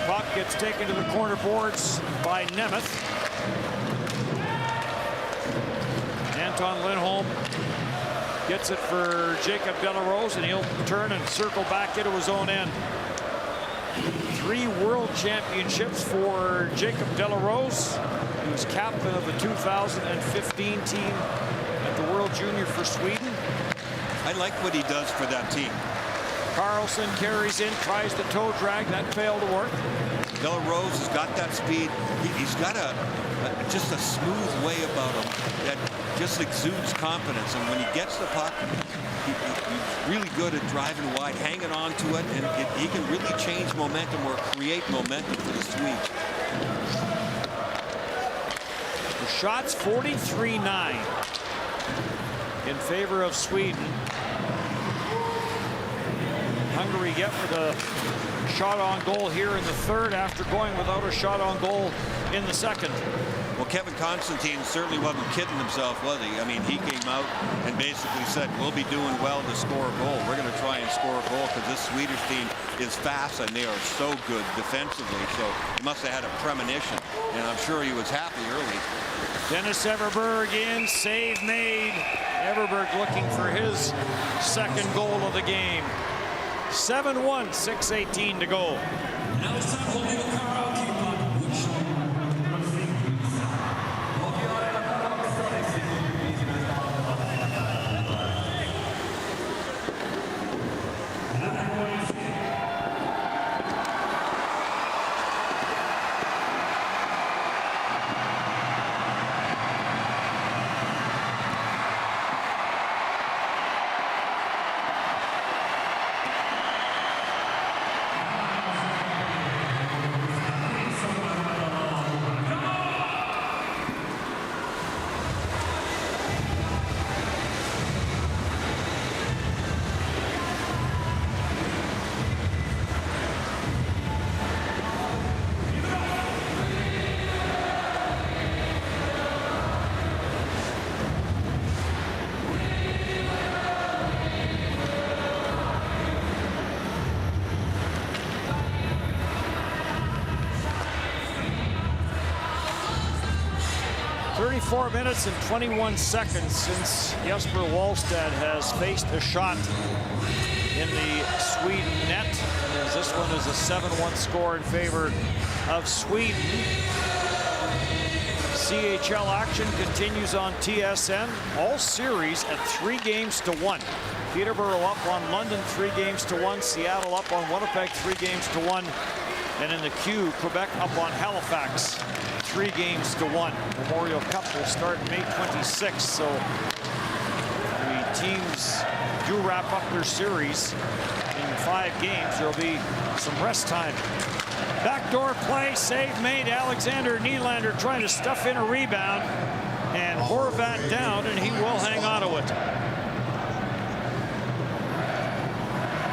Pop gets taken to the corner boards by Nemeth. Anton Lindholm gets it for Jacob Delarose, and he'll turn and circle back into his own end. 3 World Championships for Jacob Delarose. He was captain of the 2015 team at the World Junior for Sweden. I like what he does for that team. Carlson carries in, tries the toe drag. That failed to work. Delarose has got that speed. He's got just a smooth way about him that just exudes confidence. And when he gets the puck, he's really good at driving wide, hanging on to it, and he can really change momentum or create momentum for the Swedes. The shots 43-9 in favor of Sweden. Hungary get with a shot on goal here in the third after going without a shot on goal in the second. Kevin Constantine certainly wasn't kidding himself, was he? I mean, he came out and basically said, we'll be doing well to score a goal. We're going to try and score a goal because this Swedish team is fast and they are so good defensively. So he must have had a premonition, and I'm sure he was happy early. Dennis Everberg in, save made. Everberg looking for his second goal of the game. 7-1, 6:18 to go. Now it's time for the karaoke club. 34 minutes and 21 seconds since Jesper Wallstedt has faced a shot in the Sweden net. And as this one is a 7-1 score in favor of Sweden. CHL action continues on TSN. All series at 3-1. Peterborough up on London 3-1. Seattle up on Winnipeg 3-1. And in the queue, Quebec up on Halifax 3-1. Memorial Cup will start May 26th. So the teams do wrap up their series in 5 games. There'll be some rest time. Backdoor play, save made. Alexander Nylander trying to stuff in a rebound. And Horvat down, and he will hang on to it.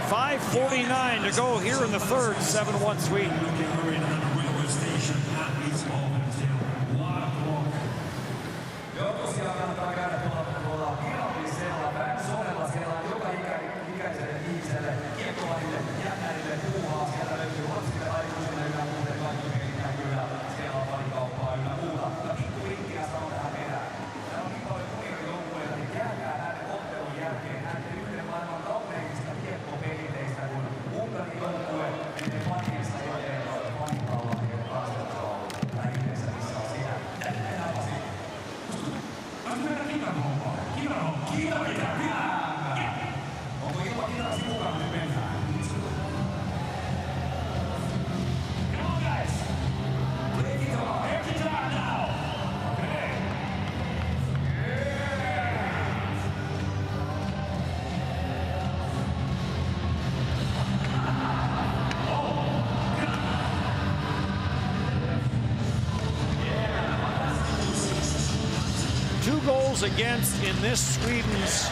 5:49 to go here in the third. 7-1 Sweden. Against in this Sweden's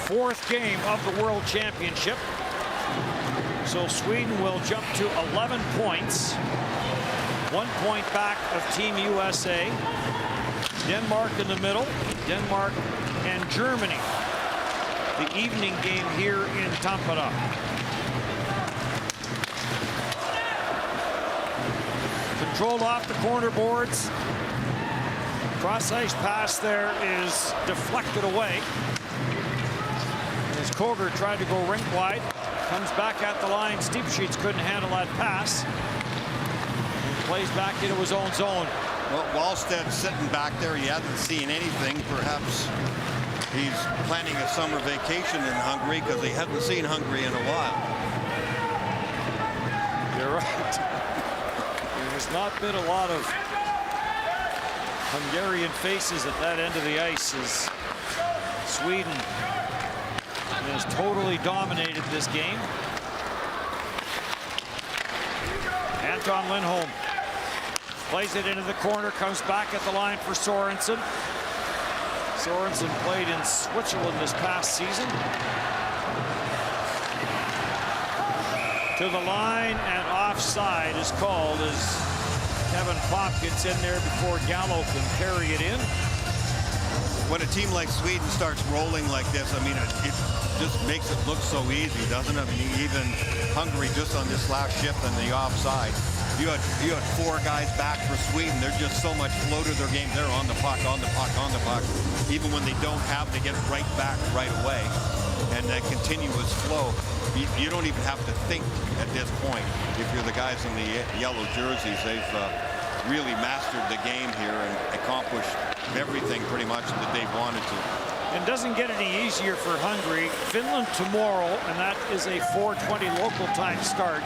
4th game of the World Championship. So Sweden will jump to 11 points. 1 point back of Team USA. Denmark in the middle. Denmark and Germany. The evening game here in Tampere. Controlled off the corner boards. Cross-ice pass there is deflected away. As Koger tried to go rink wide, comes back at the line. Steepsheets couldn't handle that pass. And plays back into his own zone. Well, Wallstedt's sitting back there. He hasn't seen anything. Perhaps he's planning a summer vacation in Hungary because he hasn't seen Hungary in a while. You're right. There has not been a lot of Hungarian faces at that end of the ice as Sweden has totally dominated this game. Anton Lindholm plays it into the corner, comes back at the line for Sorensen. Sorensen played in Switzerland this past season. To the line, and offside is called as Kevin Pop gets in there before Gallo can carry it in. When a team like Sweden starts rolling like this, I mean, it just makes it look so easy, doesn't it? I mean, even Hungary just on this last shift on the offside. You had 4 guys back for Sweden. There's just so much flow to their game. They're on the puck, on the puck, on the puck. Even when they don't have, they get it right back right away. And that continuous flow, you don't even have to think at this point. If you're the guys in the yellow jerseys, they've really mastered the game here and accomplished everything pretty much that they wanted to. It doesn't get any easier for Hungary. Finland tomorrow, and that is a 4:20 local time start.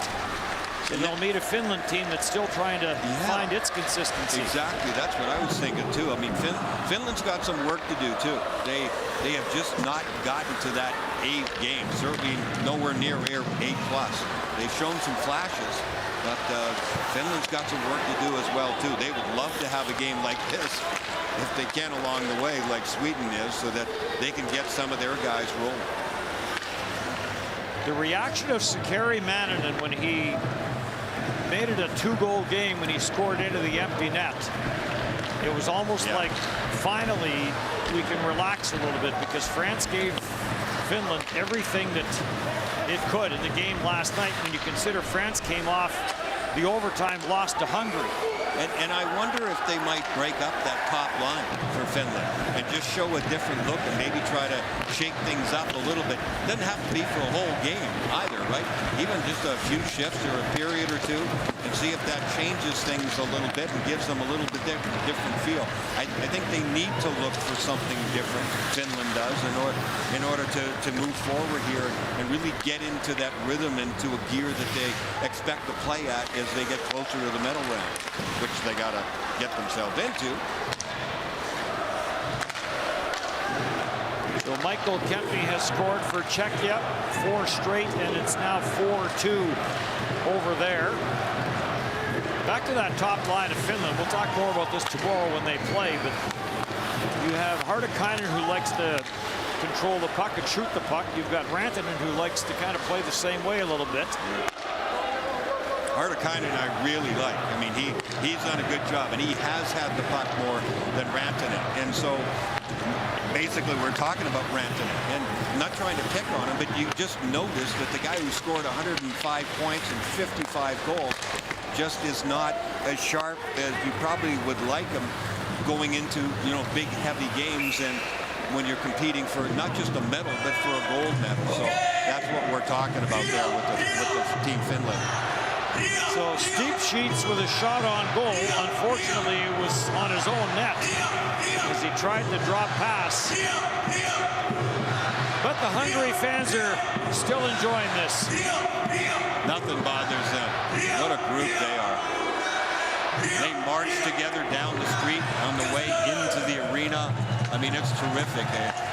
And they'll meet a Finland team that's still trying to find its consistency. Exactly, that's what I was thinking too. I mean, Finland's got some work to do too. They have just not gotten to that A game. Certainly nowhere near A+. They've shown some flashes, but Finland's got some work to do as well too. They would love to have a game like this, if they can along the way, like Sweden is, so that they can get some of their guys rolling. The reaction of Sakari Manninen when he made it a 2-goal game when he scored into the empty net. It was almost like finally we can relax a little bit, because France gave Finland everything that it could in the game last night. When you consider France came off the overtime loss to Hungary. And I wonder if they might break up that top line for Finland and just show a different look and maybe try to shake things up a little bit. Doesn't have to be for a whole game either, right? Even just a few shifts or a period or two, and see if that changes things a little bit and gives them a little bit different feel. I think they need to look for something different, Finland does, in order to move forward here and really get into that rhythm, into a gear that they expect to play at as they get closer to the medal round, which they got to get themselves into. So Michael Kempny has scored for Czechia 4 straight, and it's now 4-2 over there. Back to that top line of Finland. We'll talk more about this tomorrow when they play, but you have Hartikainen, who likes to control the puck and shoot the puck. You've got Rantanen, who likes to kind of play the same way a little bit. Hartikainen I really like. I mean, he's done a good job, and he has had the puck more than Rantanen. And so basically we're talking about Rantanen, and I'm not trying to pick on him, but you just notice that the guy who scored 105 points and 55 goals just is not as sharp as you probably would like him going into, you know, big heavy games, and when you're competing for not just a medal but for a gold medal. So that's what we're talking about there with the Team Finland. So Steve Sheets with a shot on goal. Unfortunately, it was on his own net as he tried to drop pass. But the Hungary fans are still enjoying this. Nothing bothers them. What a group they are. They march together down the street on the way into the arena. I mean, it's terrific.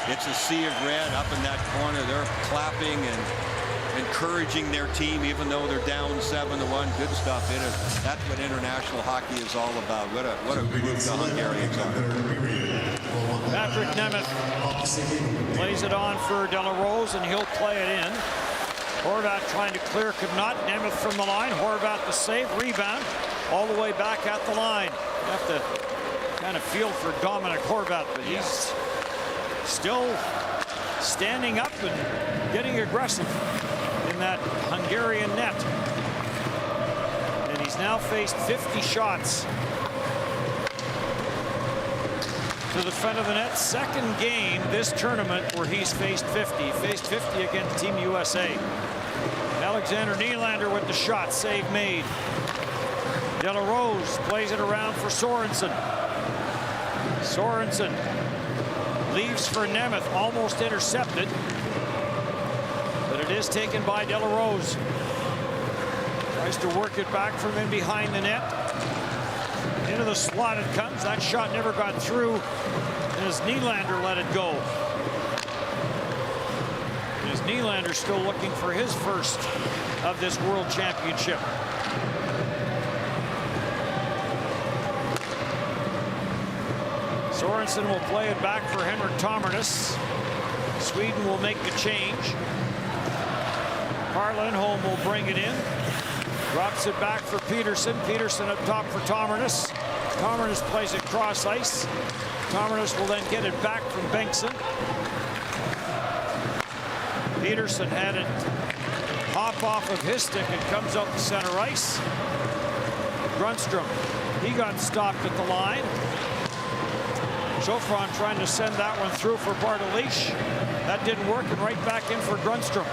It's a sea of red up in that corner. They're clapping and encouraging their team, even though they're down 7-1. Good stuff. That's what international hockey is all about. What a group the Hungarians are. Patrick Nemeth plays it on for De La Rose, and he'll play it in. Horvat trying to clear, could not. Nemeth from the line. Horvat the save, rebound, all the way back at the line. You have to kind of feel for Dominic Horvat, but he's still standing up and getting aggressive in that Hungarian net. And he's now faced 50 shots to the front of the net. Second game this tournament where he's faced 50. He faced 50 against Team USA. Alexander Nylander with the shot, save made. De La Rose plays it around for Sorensen. Sorensen leaves for Nemeth, almost intercepted. But it is taken by De La Rose. Tries to work it back from in behind the net. Into the slot it comes. That shot never got through as Nylander let it go. As Nylander still looking for his first of this World Championship. Sorensen will play it back for Henrik Tomarnis. Sweden will make the change. Carl Lindholm will bring it in. Drops it back for Peterson. Peterson up top for Tomernes. Tomernes plays it cross ice. Tomernes will then get it back from Bengtsson. Peterson had it hop off of his stick and comes out to center ice. Grundstrom, he got stopped at the line. Chofron trying to send that one through for Bartolic. That didn't work, and right back in for Grundstrom.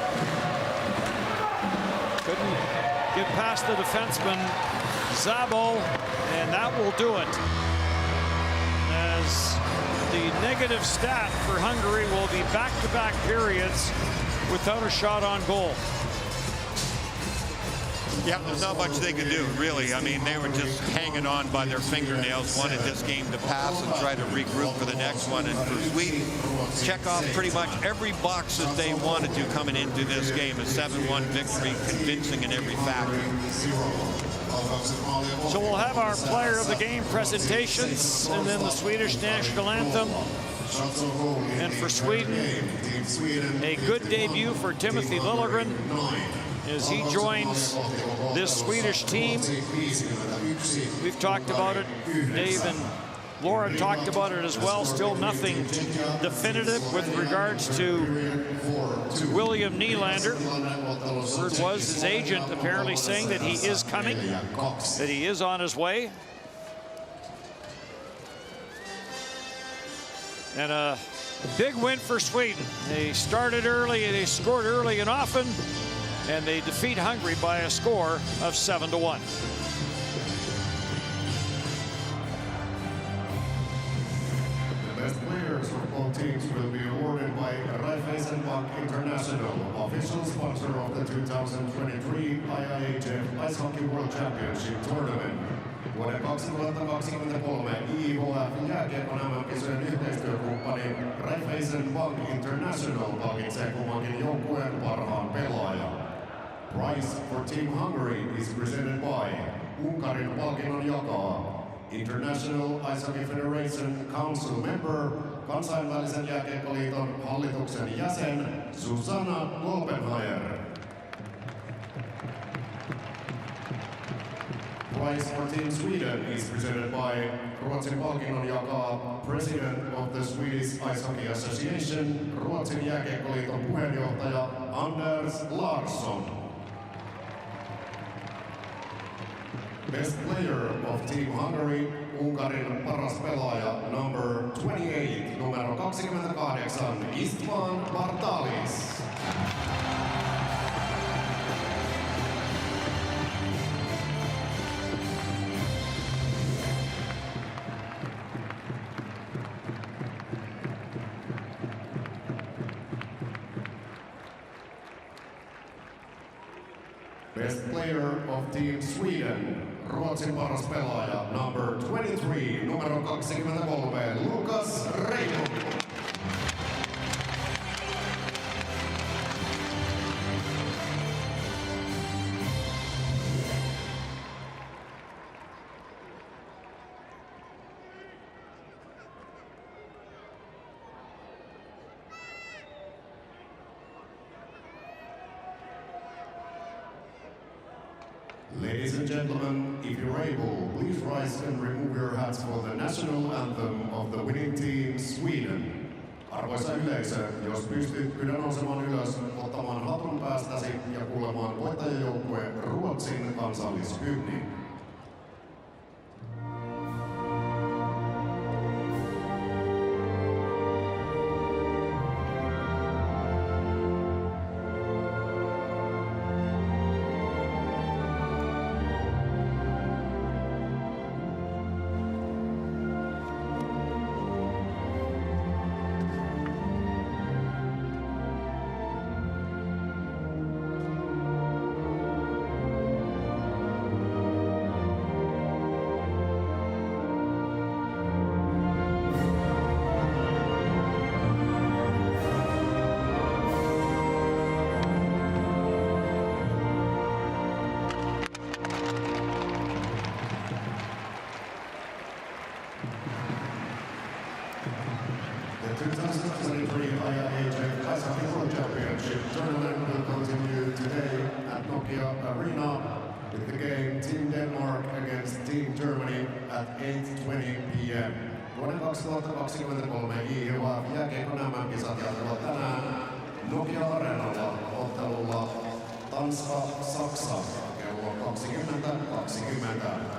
Couldn't get past the defenseman, Zabo, and that will do it. As the negative stat for Hungary will be back-to-back periods without a shot on goal. Yeah, there's not much they could do, really. I mean, they were just hanging on by their fingernails, wanted this game to pass and try to regroup for the next one. And for Sweden, check off pretty much every box that they wanted to coming into this game. A 7-1 victory, convincing in every factor. So we'll have our player of the game presentations and then the Swedish national anthem. And for Sweden, a good debut for Timothy Liljegren as he joins this Swedish team. We've talked about it. Dave and Laura talked about it as well. Still nothing definitive with regards to William Nylander. Word was his agent apparently saying that he is coming, that he is on his way. And a big win for Sweden. They started early, they scored early and often, and they defeat Hungary by a score of 7-1. The best players for both teams will be awarded by Raiffeisenbank International, official sponsor of the 2023 IIHF Ice Hockey World Championship Tournament. Vuoden 2023 IIHF jääkiekon MM-kisojen yhteistyökumppani Raiffeisenbank International palkitsee kummankin joukkueen parhaan pelaajan. Prize for Team Hungary is presented by Unkarin palkinnon jakaa International Ice Hockey Federation Council Member, kansainvälisen jääkiekkoliiton hallituksen jäsen Susanna Lopenhaier. Prize for Team Sweden is presented by Ruotsin palkinnon jakaa President of the Swedish Ice Hockey Association, Ruotsin jääkiekkoliiton puheenjohtaja Anders Larsson. Best player of Team Hungary, Unkarin paras pelaaja, number 28, numero 28, Istvan Bartalis. Best player of Team Sweden, Ruotsin paras pelaaja, number 23, numero 23, Lukas Reijo. Ladies and gentlemen, if you're able, please rise and remove your hats for the national anthem of the winning team, Sweden. Arvoisa yleisö, jos pystyt kyllä nousemaan ylös, ottamaan hatun päästäsi ja kuulemaan voittajajoukkue Ruotsin kansallishymnin. The 2023 IIHF Ice Hockey World Championship tournament will continue today at Nokia Arena. with the game Team Denmark against Team Germany at 8:20 p.m. Vuoden 2023 IIHF jääkiekon MM-kisat jatkuvat tänään Nokia-areenalla ottelulla Tanska-Saksa kello 20:20.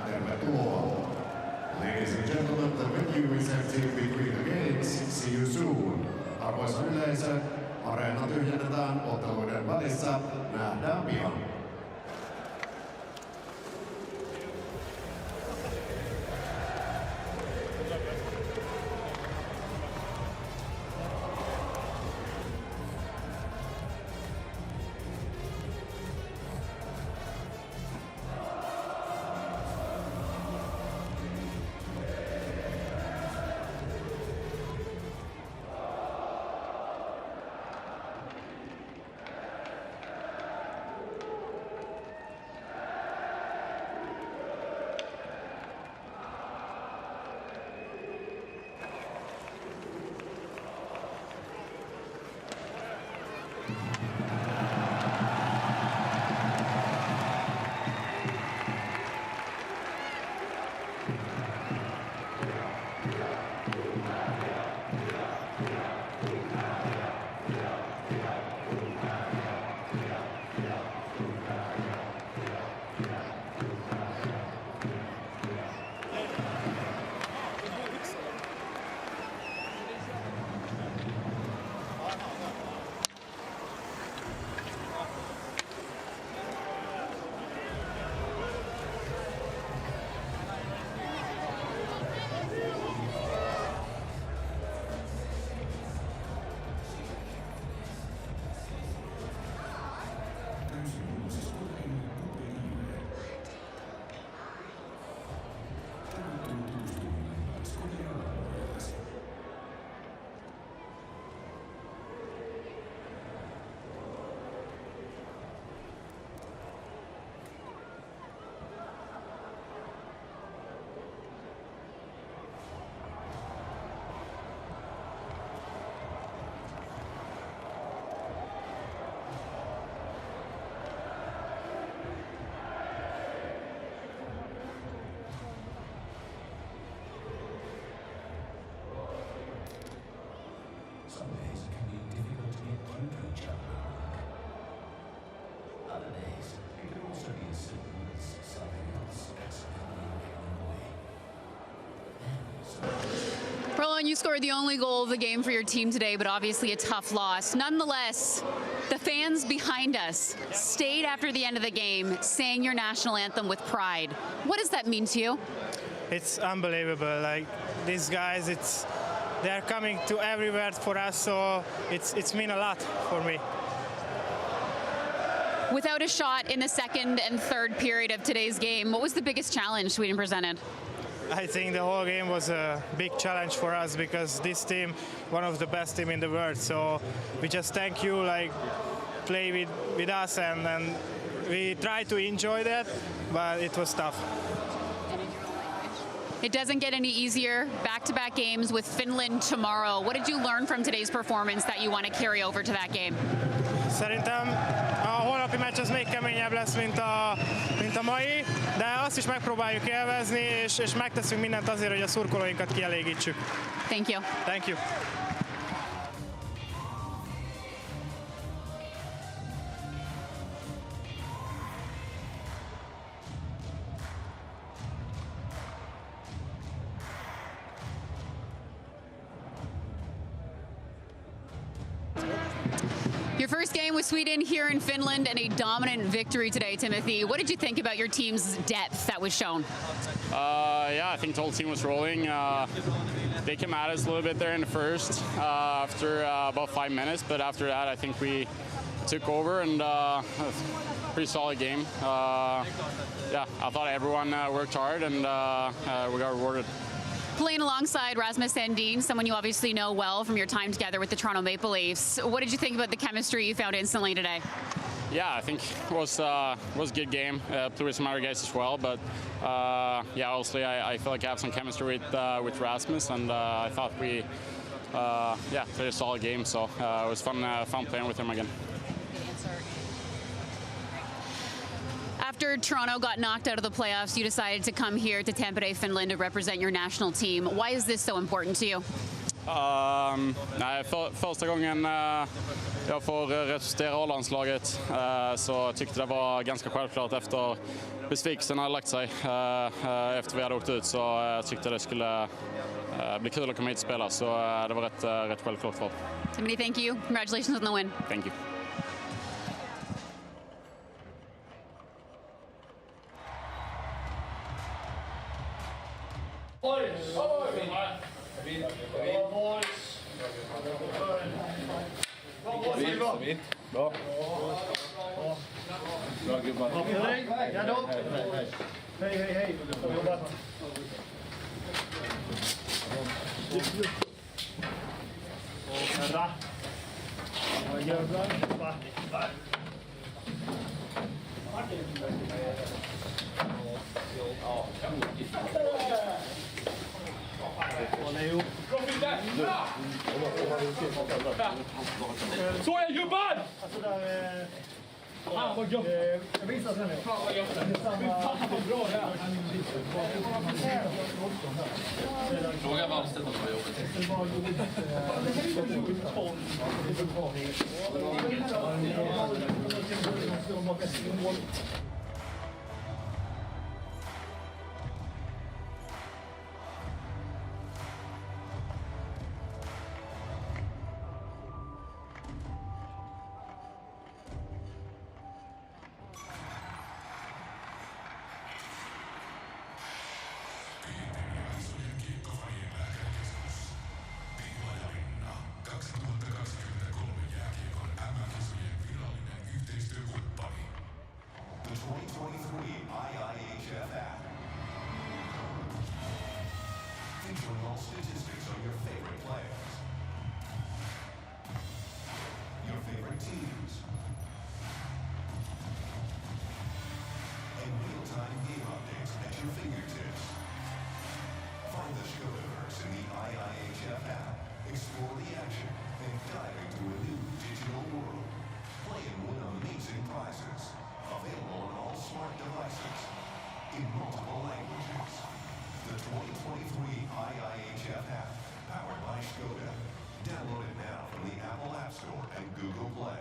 Tervetuloa. Ladies and gentlemen, the venue is empty between the games. See you soon. Arvoisa yleisö, areena tyhjennetään otteluiden välissä. Nähdään pian. Some days it can be difficult to get through to each other. Other days, it can also be as simple as something else accidentally getting in the way. Roland, you scored the only goal of the game for your team today, but obviously a tough loss. Nonetheless, the fans behind us stayed after the end of the game, sang your national anthem with pride. What does that mean to you? It's unbelievable. Like these guys, they're coming to everywhere for us, so it's mean a lot for me. Without a shot in the second and third period of today's game, what was the biggest challenge Sweden presented? I think the whole game was a big challenge for us because this team, one of the best team in the world. So we just thank you, like play with us, and we try to enjoy that, but it was tough. It doesn't get any easier. Back-to-back games with Finland tomorrow. What did you learn from today's performance that you want to carry over to that game? Szerintem a holnapi meccs az még keményebb lesz, mint a mai, de azt is megpróbáljuk élvezni, és megteszünk mindent azért, hogy a szurkolóinkat kielégítsük. Thank you. Thank you. Your first game with Sweden here in Finland and a dominant victory today, Timothy. What did you think about your team's depth that was shown? Yeah, I think the whole team was rolling. They came at us a little bit there in the first after about 5 minutes, but after that I think we took over and pretty solid game. Yeah, I thought everyone worked hard and we got rewarded. Playing alongside Rasmus Sandin, someone you obviously know well from your time together with the Toronto Maple Leafs. What did you think about the chemistry you found instantly today? Yeah, I think it was a good game. Played with some other guys as well, but yeah, obviously I feel like I have some chemistry with Rasmus, and I thought we played a solid game. So it was fun playing with him again. After Toronto got knocked out of the playoffs, you decided to come here to Tampere, Finland to represent your national team. Why is this so important to you? Första gången jag får representera A-landslaget så tyckte det var ganska självklart efter besvikelsen hade lagt sig efter vi hade åkt ut, så jag tyckte det skulle bli kul att komma hit och spela, så det var rätt självklart för. Timothy, thank you. Congratulations on the win. Thank you. Bra. Bra gubbar. Hej. Jobbat. Så är gubben! Alltså där... Fan vad gött! Jag visar sen. Fan vad gött! Det är samma... Bra där! Fråga Wallstedt om det var jobbet. The 2023 IIHF app. Featuring all statistics on your favorite players, your favorite teams, and real-time game updates at your fingertips. Find the Skodaverse in the IIHF app. Explore the action and dive into a new digital world. Play and win amazing prizes. Available on all smart devices. In multiple languages. The 2023 IIHF app. Powered by Skoda. Download it now from the Apple App Store and Google Play.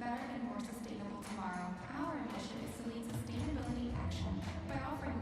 better and more sustainable tomorrow. Our ambition is to lead sustainability action by offering